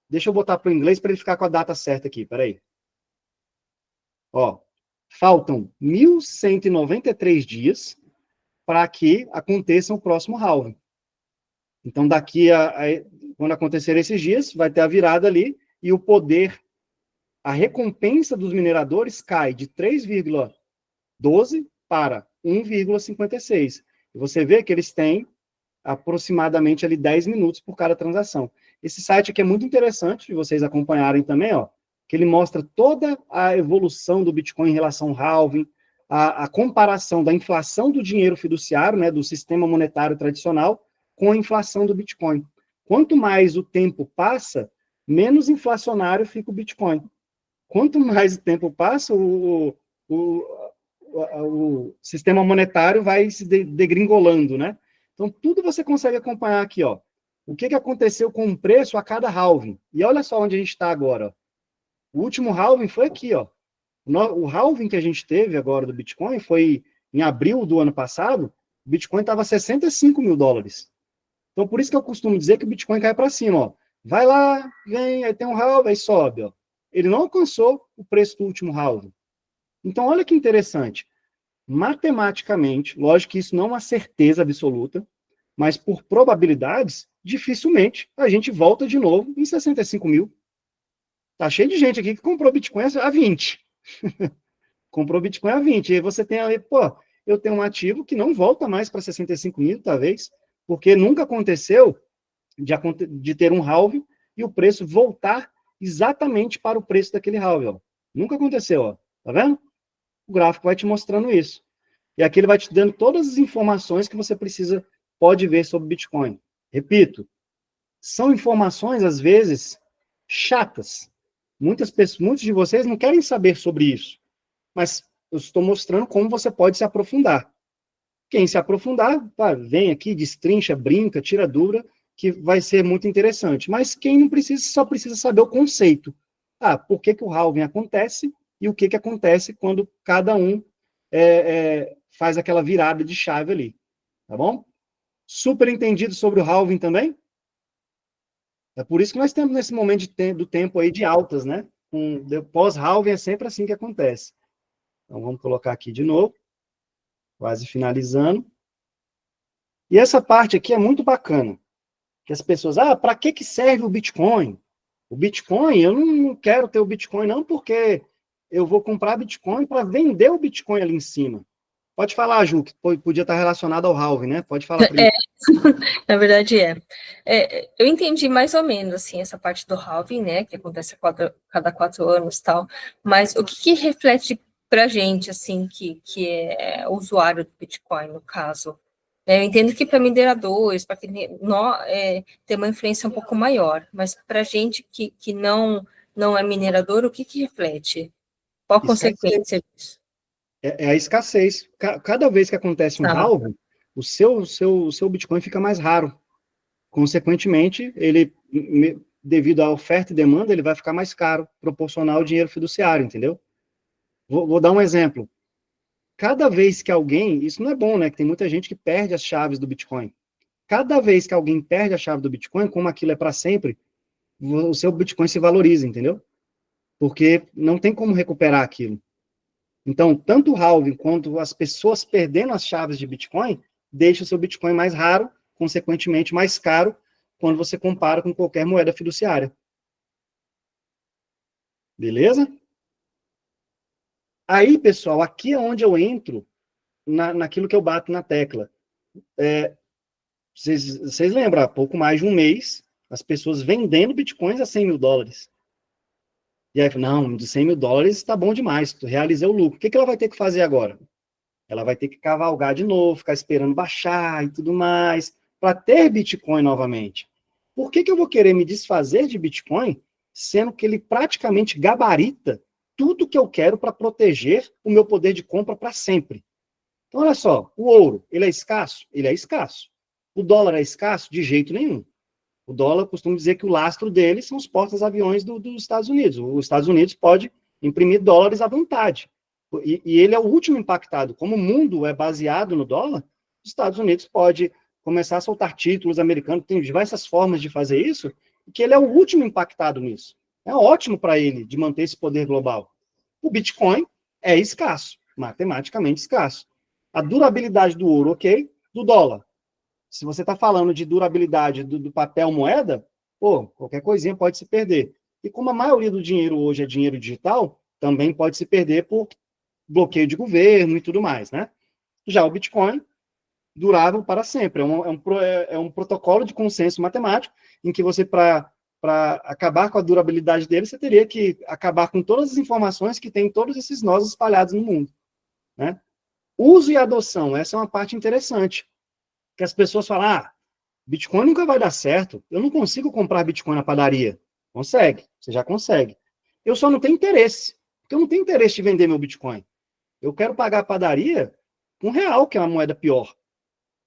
deixa eu botar para o inglês para ele ficar com a data certa aqui. Peraí. Ó, faltam 1.193 dias para que aconteça o próximo halving. Então, daqui quando acontecer esses dias, vai ter a virada ali e o poder, a recompensa dos mineradores cai de 3,12 para 1,56. E você vê que eles têm aproximadamente ali 10 minutos por cada transação. Esse site aqui é muito interessante de vocês acompanharem também, ó, que ele mostra toda a evolução do Bitcoin em relação ao halving, a comparação da inflação do dinheiro fiduciário, né, do sistema monetário tradicional, com a inflação do Bitcoin. Quanto mais o tempo passa, menos inflacionário fica o Bitcoin. Quanto mais o tempo passa, o sistema monetário vai se degringolando, né? Então, tudo você consegue acompanhar aqui, ó. O que aconteceu com o preço a cada halving. E olha só onde a gente está agora. Ó. O último halving foi aqui, ó. O halving que a gente teve agora do Bitcoin foi em abril do ano passado, o Bitcoin estava 65 mil dólares. Então, por isso que eu costumo dizer que o Bitcoin cai para cima, ó. Vai lá, vem, aí tem um halving, aí sobe, ó. Ele não alcançou o preço do último halving. Então, olha que interessante. Matematicamente, lógico que isso não é uma certeza absoluta, mas por probabilidades, dificilmente a gente volta de novo em 65 mil. Tá cheio de gente aqui que comprou Bitcoin a 20. Comprou Bitcoin a 20. E aí você tem ali, pô, eu tenho um ativo que não volta mais para 65 mil, talvez, porque nunca aconteceu de ter um halving e o preço voltar exatamente para o preço daquele halving. Ó. Nunca aconteceu, ó. Tá vendo? O gráfico vai te mostrando isso. E aqui ele vai te dando todas as informações que você pode ver sobre Bitcoin. Repito, são informações, às vezes, chatas. Muitos de vocês não querem saber sobre isso. Mas eu estou mostrando como você pode se aprofundar. Quem se aprofundar, vem aqui, destrincha, brinca, tira dúvida, que vai ser muito interessante. Mas quem não precisa, só precisa saber o conceito. Por que o halving acontece e o que acontece quando cada um faz aquela virada de chave ali. Tá bom? Super entendido sobre o halving também? É por isso que nós temos nesse momento do tempo aí de altas, né? Pós-halving é sempre assim que acontece. Então, vamos colocar aqui de novo, quase finalizando. E essa parte aqui é muito bacana, que as pessoas, para que serve o Bitcoin? O Bitcoin, eu não quero ter o Bitcoin não, porque eu vou comprar Bitcoin para vender o Bitcoin ali em cima. Pode falar, Ju, que podia estar relacionado ao halving, né? Pode falar primeiro. Na verdade eu entendi mais ou menos, assim, essa parte do halving, né, que acontece a cada 4 anos e tal, mas o que reflete pra gente, assim, que é usuário do Bitcoin, no caso? Eu entendo que para mineradores, para quem tem uma influência um pouco maior, mas para gente que não é minerador, o que reflete? Qual a consequência disso? É a escassez. Cada vez que acontece um halving, o seu Bitcoin fica mais raro. Consequentemente, ele, devido à oferta e demanda, ele vai ficar mais caro, proporcional ao dinheiro fiduciário, entendeu? Vou dar um exemplo. Cada vez que alguém, isso não é bom, né? Que tem muita gente que perde as chaves do Bitcoin. Cada vez que alguém perde a chave do Bitcoin, como aquilo é para sempre, o seu Bitcoin se valoriza, entendeu? Porque não tem como recuperar aquilo. Então, tanto o halving quanto as pessoas perdendo as chaves de Bitcoin, deixa o seu Bitcoin mais raro, consequentemente mais caro, quando você compara com qualquer moeda fiduciária. Beleza? Aí, pessoal, aqui é onde eu entro naquilo que eu bato na tecla. Vocês lembram, há pouco mais de um mês, as pessoas vendendo Bitcoins a $100.000. E aí, não, de $100.000 está bom demais, realizei o lucro. O que ela vai ter que fazer agora? Ela vai ter que cavalgar de novo, ficar esperando baixar e tudo mais, para ter Bitcoin novamente. Por que eu vou querer me desfazer de Bitcoin, sendo que ele praticamente gabarita tudo que eu quero para proteger o meu poder de compra para sempre? Então, olha só, o ouro, ele é escasso? Ele é escasso. O dólar é escasso? De jeito nenhum. O dólar, eu costumo dizer que o lastro dele são os portas-aviões dos Estados Unidos. Os Estados Unidos pode imprimir dólares à vontade. E ele é o último impactado. Como o mundo é baseado no dólar, os Estados Unidos pode começar a soltar títulos americanos, tem diversas formas de fazer isso, e que ele é o último impactado nisso. É ótimo para ele de manter esse poder global. O Bitcoin é escasso, matematicamente escasso. A durabilidade do ouro, ok, do dólar. Se você está falando de durabilidade do papel moeda, qualquer coisinha pode se perder. E como a maioria do dinheiro hoje é dinheiro digital, também pode se perder por bloqueio de governo e tudo mais, né? Já o Bitcoin, durável para sempre. É um protocolo de consenso matemático em que você, para acabar com a durabilidade dele, você teria que acabar com todas as informações que tem todos esses nós espalhados no mundo, né? Uso e adoção, essa é uma parte interessante. Que as pessoas falam, Bitcoin nunca vai dar certo, eu não consigo comprar Bitcoin na padaria. Consegue, você já consegue. Eu só não tenho interesse, porque eu não tenho interesse de vender meu Bitcoin. Eu quero pagar a padaria com R$1, que é uma moeda pior.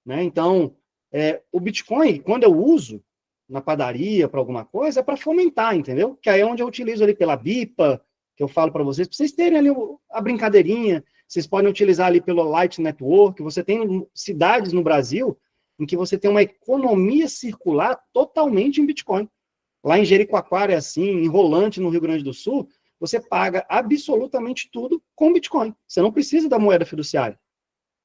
Né? Então, o Bitcoin, quando eu uso na padaria para alguma coisa, é para fomentar, entendeu? Que aí é onde eu utilizo ali pela BIPA, que eu falo para vocês terem ali a brincadeirinha. Vocês podem utilizar ali pelo Light Network. Você tem cidades no Brasil em que você tem uma economia circular totalmente em Bitcoin. Lá em Jericoacoara é assim, em Rolante, no Rio Grande do Sul, você paga absolutamente tudo com Bitcoin. Você não precisa da moeda fiduciária.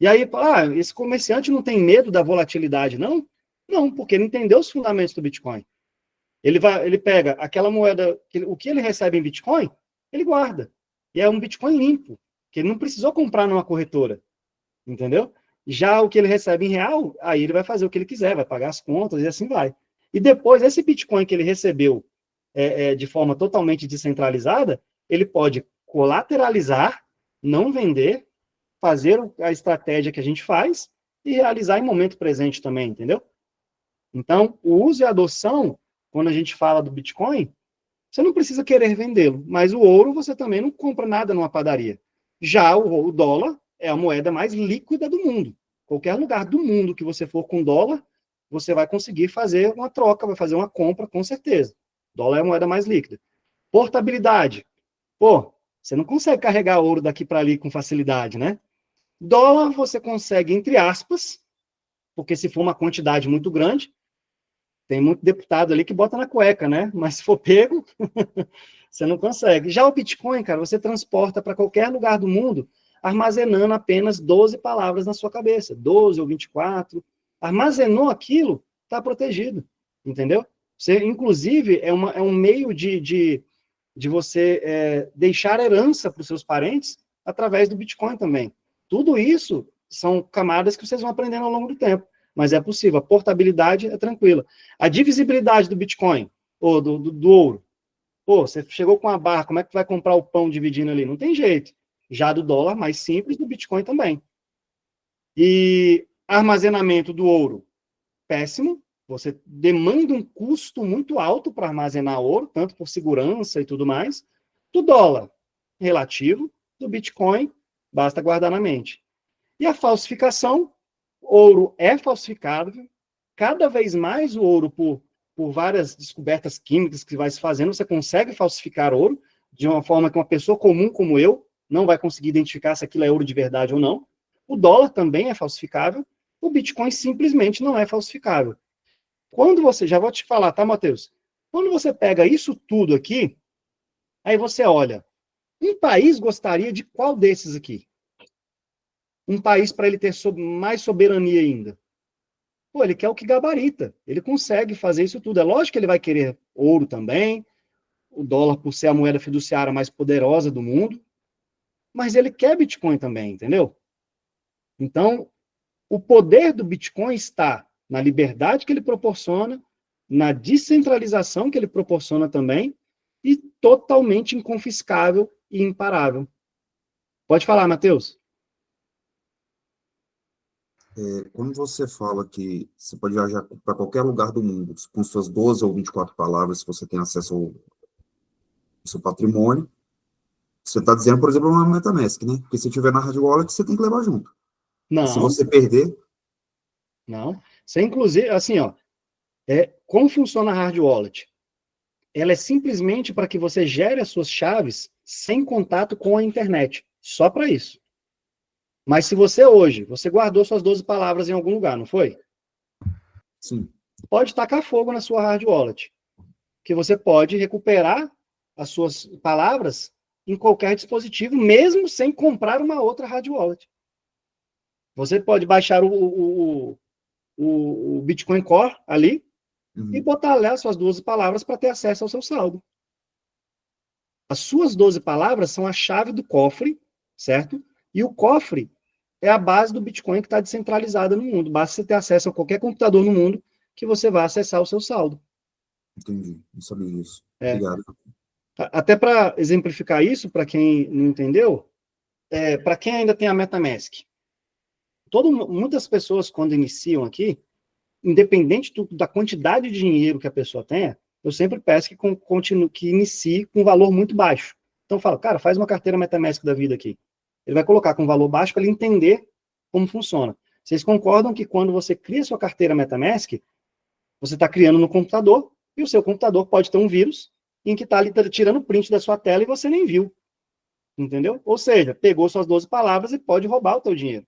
E aí, esse comerciante não tem medo da volatilidade, não? Não, porque ele entendeu os fundamentos do Bitcoin. Ele pega aquela moeda, o que ele recebe em Bitcoin, ele guarda. E é um Bitcoin limpo, que ele não precisou comprar numa corretora, entendeu? Já o que ele recebe em real, aí ele vai fazer o que ele quiser, vai pagar as contas e assim vai. E depois, esse Bitcoin que ele recebeu de forma totalmente descentralizada, ele pode colateralizar, não vender, fazer a estratégia que a gente faz e realizar em momento presente também, entendeu? Então, o uso e a adoção, quando a gente fala do Bitcoin, você não precisa querer vendê-lo, mas o ouro você também não compra nada numa padaria. Já o dólar é a moeda mais líquida do mundo. Qualquer lugar do mundo que você for com dólar, você vai conseguir fazer uma troca, vai fazer uma compra, com certeza. Dólar é a moeda mais líquida. Portabilidade. Você não consegue carregar ouro daqui para ali com facilidade, né? Dólar você consegue, entre aspas, porque se for uma quantidade muito grande, tem muito deputado ali que bota na cueca, né? Mas se for pego, você não consegue. Já o Bitcoin, cara, você transporta para qualquer lugar do mundo, armazenando apenas 12 palavras na sua cabeça, 12 ou 24. Armazenou aquilo, está protegido, entendeu? Você, inclusive, é um meio de você deixar herança para os seus parentes através do Bitcoin também. Tudo isso são camadas que vocês vão aprendendo ao longo do tempo, mas é possível. A portabilidade é tranquila. A divisibilidade do Bitcoin, ou do ouro. Pô, você chegou com a barra, como é que vai comprar o pão dividindo ali? Não tem jeito. Já do dólar, mais simples, do Bitcoin também. E armazenamento do ouro, péssimo. Você demanda um custo muito alto para armazenar ouro, tanto por segurança e tudo mais. Do dólar, relativo. Do Bitcoin, basta guardar na mente. E a falsificação, ouro é falsificável. Cada vez mais o ouro, por várias descobertas químicas que vai se fazendo, você consegue falsificar ouro de uma forma que uma pessoa comum como eu não vai conseguir identificar se aquilo é ouro de verdade ou não. O dólar também é falsificável. O Bitcoin simplesmente não é falsificável. Quando você, já vou te falar, tá, Matheus? Quando você pega isso tudo aqui, aí você olha, um país gostaria de qual desses aqui? Um país para ele ter mais soberania ainda. Pô, ele quer o que gabarita. Ele consegue fazer isso tudo. É lógico que ele vai querer ouro também, o dólar por ser a moeda fiduciária mais poderosa do mundo, mas ele quer Bitcoin também, entendeu? Então, o poder do Bitcoin está na liberdade que ele proporciona, na descentralização que ele proporciona também, e totalmente inconfiscável e imparável. Pode falar, Matheus. Quando você fala que você pode viajar para qualquer lugar do mundo com suas 12 ou 24 palavras, se você tem acesso ao seu patrimônio, você está dizendo, por exemplo, uma MetaMask, né? Porque se tiver na hard wallet, você tem que levar junto. Não. Se você perder... Não. Você, inclusive, assim, ó, como funciona a hard wallet? Ela é simplesmente para que você gere as suas chaves sem contato com a internet. Só para isso. Mas se você hoje, você guardou suas 12 palavras em algum lugar, não foi? Sim. Pode tacar fogo na sua hard wallet. Que você pode recuperar as suas palavras em qualquer dispositivo, mesmo sem comprar uma outra hard wallet. Você pode baixar o Bitcoin Core ali e botar lá as suas 12 palavras para ter acesso ao seu saldo. As suas 12 palavras são a chave do cofre, certo? E o cofre é a base do Bitcoin que está descentralizada no mundo. Basta você ter acesso a qualquer computador no mundo que você vai acessar o seu saldo. Entendi, não sabia disso. Obrigado. Até para exemplificar isso, para quem não entendeu, para quem ainda tem a MetaMask, muitas pessoas, quando iniciam aqui, independente da quantidade de dinheiro que a pessoa tenha, eu sempre peço que inicie com um valor muito baixo. Então eu falo, cara, faz uma carteira MetaMask da vida aqui. Ele vai colocar com um valor baixo para ele entender como funciona. Vocês concordam que quando você cria sua carteira MetaMask, você está criando no computador, e o seu computador pode ter um vírus em que está ali tirando print da sua tela e você nem viu. Entendeu? Ou seja, pegou suas 12 palavras e pode roubar o teu dinheiro.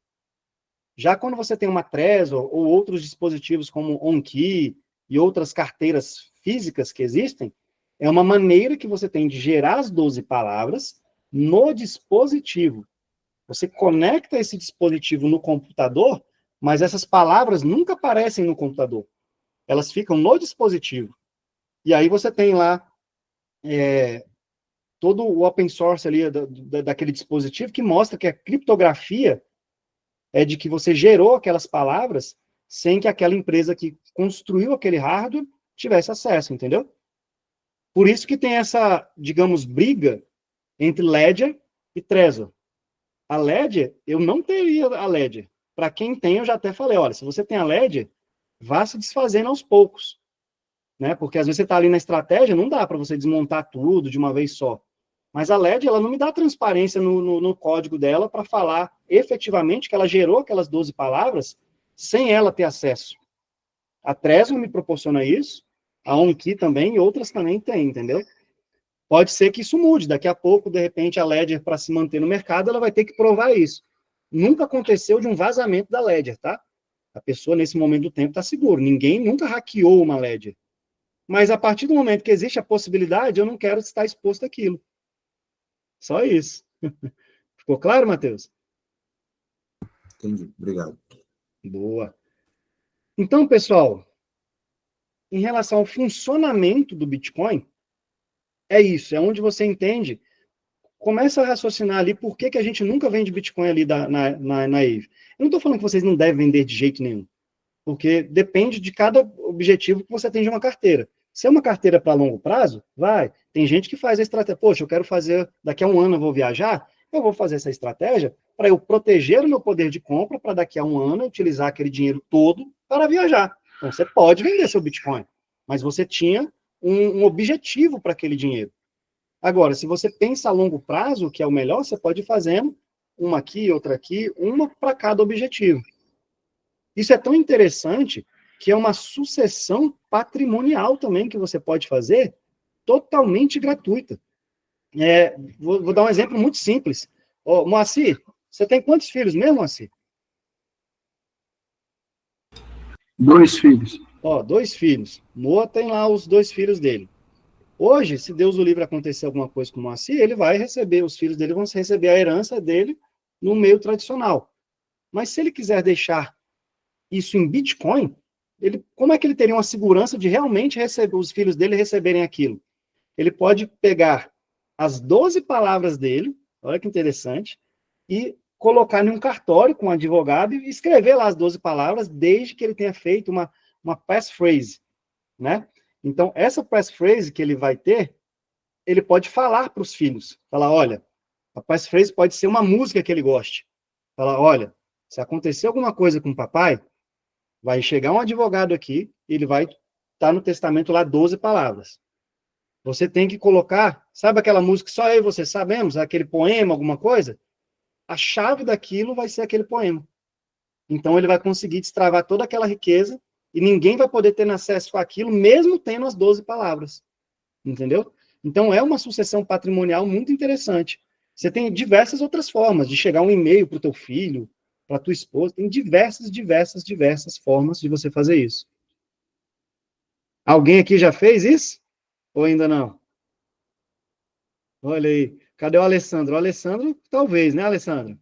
Já quando você tem uma Trezor ou outros dispositivos como OnKey e outras carteiras físicas que existem, é uma maneira que você tem de gerar as 12 palavras no dispositivo. Você conecta esse dispositivo no computador, mas essas palavras nunca aparecem no computador. Elas ficam no dispositivo. E aí você tem lá todo o open source ali daquele dispositivo que mostra que a criptografia é de que você gerou aquelas palavras sem que aquela empresa que construiu aquele hardware tivesse acesso, entendeu? Por isso que tem essa, digamos, briga entre Ledger e Trezor. A Ledger, eu não teria a Ledger. Para quem tem, eu já até falei, olha, se você tem a Ledger, vá se desfazendo aos poucos. Né? Porque às vezes você está ali na estratégia, não dá para você desmontar tudo de uma vez só. Mas a Ledger, ela não me dá transparência no código dela para falar efetivamente que ela gerou aquelas 12 palavras sem ela ter acesso. A Trezor me proporciona isso, a OnKey também, e outras também tem, entendeu? Pode ser que isso mude. Daqui a pouco, de repente, a Ledger, para se manter no mercado, ela vai ter que provar isso. Nunca aconteceu de um vazamento da Ledger, tá? A pessoa, nesse momento do tempo, está segura. Ninguém nunca hackeou uma Ledger. Mas, a partir do momento que existe a possibilidade, eu não quero estar exposto àquilo. Só isso. Ficou claro, Matheus? Entendi, obrigado. Boa. Então, pessoal, em relação ao funcionamento do Bitcoin, é isso, é onde você entende, começa a raciocinar ali por que a gente nunca vende Bitcoin ali na Eve. Eu não estou falando que vocês não devem vender de jeito nenhum, porque depende de cada objetivo que você tem de uma carteira. Se é uma carteira para longo prazo, vai. Tem gente que faz a estratégia, poxa, eu quero fazer, daqui a um ano eu vou viajar, eu vou fazer essa estratégia para eu proteger o meu poder de compra, para daqui a um ano eu utilizar aquele dinheiro todo para viajar. Então, você pode vender seu Bitcoin, mas você tinha um objetivo para aquele dinheiro. Agora, se você pensa a longo prazo, que é o melhor, você pode ir fazendo uma aqui, outra aqui, uma para cada objetivo. Isso é tão interessante que é uma sucessão patrimonial também que você pode fazer, totalmente gratuita. Vou dar um exemplo muito simples. Moacir, você tem quantos filhos mesmo, Moacir? 2 filhos. 2 filhos. Moa tem lá os 2 filhos dele. Hoje, se Deus o livre acontecer alguma coisa com o Moacir, ele vai receber, os filhos dele vão receber a herança dele no meio tradicional. Mas se ele quiser deixar isso em Bitcoin, como é que ele teria uma segurança de realmente receber, os filhos dele receberem aquilo? Ele pode pegar as 12 palavras dele, olha que interessante, e colocar em um cartório com um advogado e escrever lá as 12 palavras, desde que ele tenha feito uma passphrase, né? Então, essa passphrase que ele vai ter, ele pode falar para os filhos, falar, olha, a passphrase pode ser uma música que ele goste. Falar, olha, se acontecer alguma coisa com o papai, vai chegar um advogado aqui, ele vai estar no testamento lá 12 palavras. Você tem que colocar, sabe aquela música que só eu e você sabemos, aquele poema, alguma coisa? A chave daquilo vai ser aquele poema. Então ele vai conseguir destravar toda aquela riqueza e ninguém vai poder ter acesso àquilo, mesmo tendo as 12 palavras. Entendeu? Então é uma sucessão patrimonial muito interessante. Você tem diversas outras formas de chegar um e-mail para o teu filho, para a tua esposa, tem diversas formas de você fazer isso. Alguém aqui já fez isso? Ou ainda não? Olha aí. Cadê o Alessandro? O Alessandro, talvez, né, Alessandro?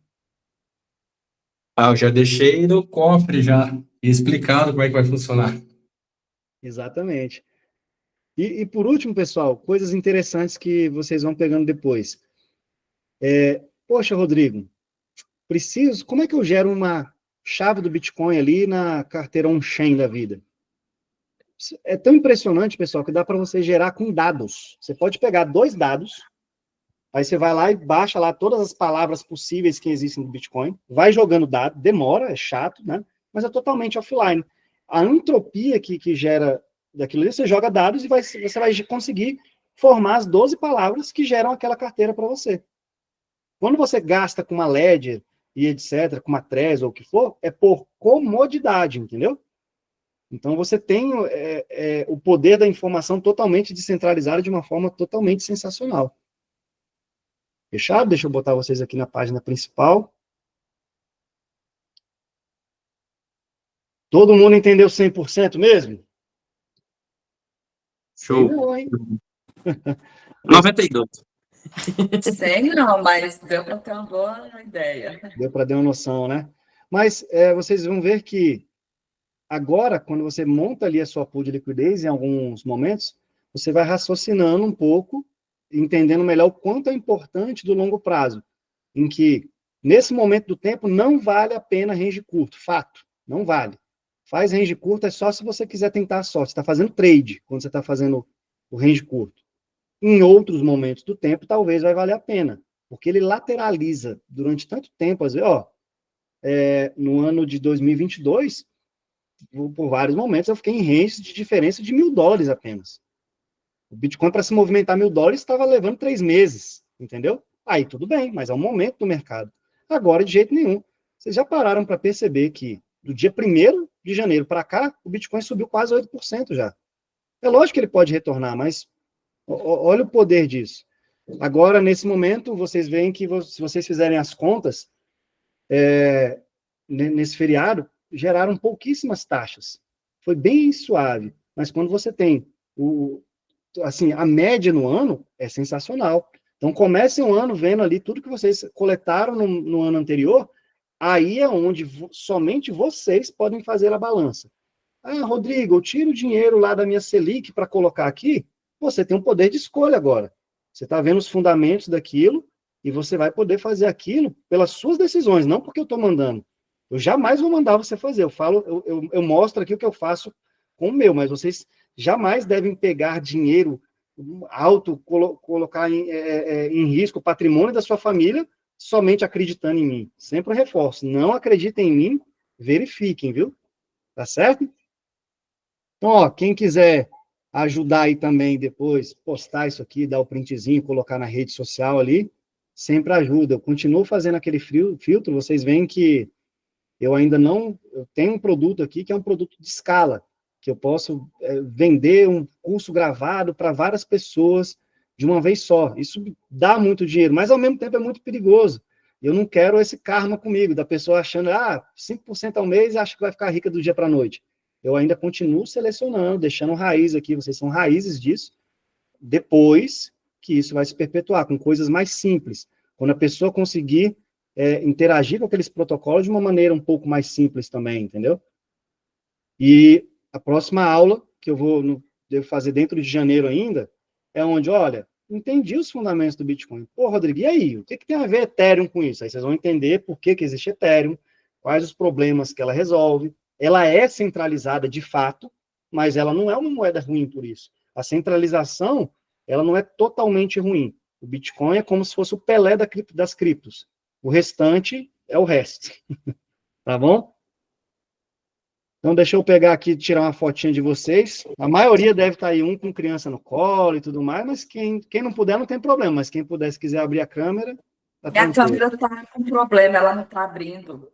Eu já deixei no cofre já, explicado como é que vai funcionar. Exatamente. E por último, pessoal, coisas interessantes que vocês vão pegando depois. Poxa, Rodrigo, como é que eu gero uma chave do Bitcoin ali na carteira on-chain da vida? É tão impressionante, pessoal, que dá para você gerar com dados. Você pode pegar 2 dados, aí você vai lá e baixa lá todas as palavras possíveis que existem no Bitcoin, vai jogando dado, demora, é chato, né? Mas é totalmente offline. A entropia que gera daquilo ali, você joga dados e você vai conseguir formar as 12 palavras que geram aquela carteira para você. Quando você gasta com uma Ledger e etc., com uma Trezor ou o que for, é por comodidade, entendeu? Então você tem o poder da informação totalmente descentralizada de uma forma totalmente sensacional. Fechado? Deixa eu botar vocês aqui na página principal. Todo mundo entendeu 100% mesmo? Show. Sei não, hein? 92. Sei não, mas deu para ter uma boa ideia. Deu para dar uma noção, né? Mas vocês vão ver que agora, quando você monta ali a sua pool de liquidez, em alguns momentos, você vai raciocinando um pouco, entendendo melhor o quanto é importante do longo prazo, em que, nesse momento do tempo, não vale a pena range curto, fato, não vale. Faz range curto é só se você quiser tentar a sorte, você está fazendo trade, quando você está fazendo o range curto. Em outros momentos do tempo, talvez vai valer a pena, porque ele lateraliza durante tanto tempo, às vezes, no ano de 2022, por vários momentos, eu fiquei em range de diferença de $1.000 apenas. O Bitcoin, para se movimentar $1.000, estava levando 3 meses, entendeu? Aí tudo bem, mas é um momento do mercado. Agora, de jeito nenhum. Vocês já pararam para perceber que, do dia 1º de janeiro para cá, o Bitcoin subiu quase 8% já. É lógico que ele pode retornar, mas olha o poder disso. Agora, nesse momento, vocês veem que, se vocês fizerem as contas, nesse feriado, geraram pouquíssimas taxas. Foi bem suave. Mas quando você tem assim, a média no ano, é sensacional. Então, comecem o ano vendo ali tudo que vocês coletaram no ano anterior, aí é onde somente vocês podem fazer a balança. Ah, Rodrigo, eu tiro o dinheiro lá da minha Selic para colocar aqui, você tem um poder de escolha agora. Você está vendo os fundamentos daquilo e você vai poder fazer aquilo pelas suas decisões, não porque eu estou mandando. Eu jamais vou mandar você fazer. Eu mostro aqui o que eu faço com o meu, mas vocês jamais devem pegar dinheiro alto, colocar em risco o patrimônio da sua família somente acreditando em mim. Sempre reforço, não acreditem em mim, verifiquem, viu? Tá certo? Então, ó, quem quiser ajudar aí também depois, postar isso aqui, dar o printzinho, colocar na rede social ali, sempre ajuda. Eu continuo fazendo aquele filtro, vocês veem que eu ainda não... Eu tenho um produto aqui que é um produto de escala, que eu posso vender um curso gravado para várias pessoas de uma vez só. Isso dá muito dinheiro, mas ao mesmo tempo é muito perigoso. Eu não quero esse karma comigo, da pessoa achando, 5% ao mês, acho que vai ficar rica do dia para a noite. Eu ainda continuo selecionando, deixando raiz aqui, vocês são raízes disso, depois que isso vai se perpetuar, com coisas mais simples. Quando a pessoa conseguir interagir com aqueles protocolos de uma maneira um pouco mais simples também, entendeu? E a próxima aula, que devo fazer dentro de janeiro ainda, é onde, olha, entendi os fundamentos do Bitcoin. Pô, Rodrigo, e aí? O que tem a ver Ethereum com isso? Aí vocês vão entender por que existe Ethereum, quais os problemas que ela resolve. Ela é centralizada de fato, mas ela não é uma moeda ruim por isso. A centralização, ela não é totalmente ruim. O Bitcoin é como se fosse o Pelé das criptos. O restante é o resto. Tá bom? Então, deixa eu pegar aqui e tirar uma fotinha de vocês. A maioria deve estar aí, um com criança no colo e tudo mais, mas quem não puder não tem problema. Mas quem puder, se quiser abrir a câmera, tá Minha tranquilo. câmera está com problema, ela não está abrindo.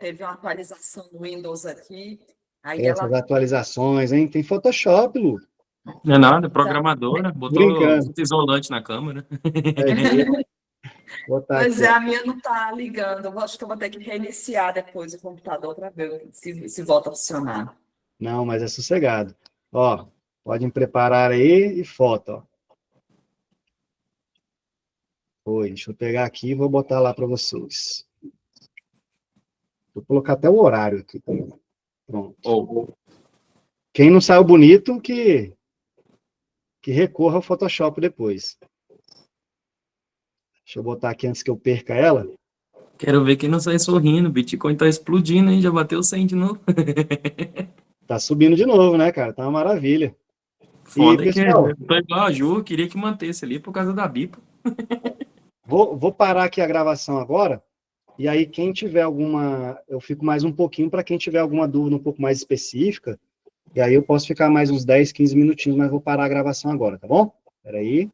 Teve uma atualização no Windows aqui. Aí Essas atualizações, hein? Tem Photoshop, Lu. Não é nada, programadora, botou Brincando. isolante na câmera. Pois a minha não está ligando. Eu acho que eu vou ter que reiniciar depois o computador para ver se volta a funcionar. Não, mas é sossegado. Ó, podem preparar aí e foto, ó. Deixa eu pegar aqui e vou botar lá para vocês. Vou colocar até o horário aqui também. Pronto. Quem não saiu bonito, que recorra ao Photoshop depois. Deixa eu botar aqui antes que eu perca ela. Quero ver quem não sai sorrindo. Bitcoin tá explodindo, hein? Já bateu 100 de novo. Tá subindo de novo, né, cara? Tá uma maravilha. Foda E, pessoal, que tô igual a Ju, queria que mantesse ali por causa da BIPA. vou parar aqui a gravação agora. E aí, quem tiver alguma... Eu fico mais um pouquinho para quem tiver alguma dúvida um pouco mais específica. E aí eu posso ficar mais uns 10, 15 minutinhos, mas vou parar a gravação agora, tá bom? Espera aí.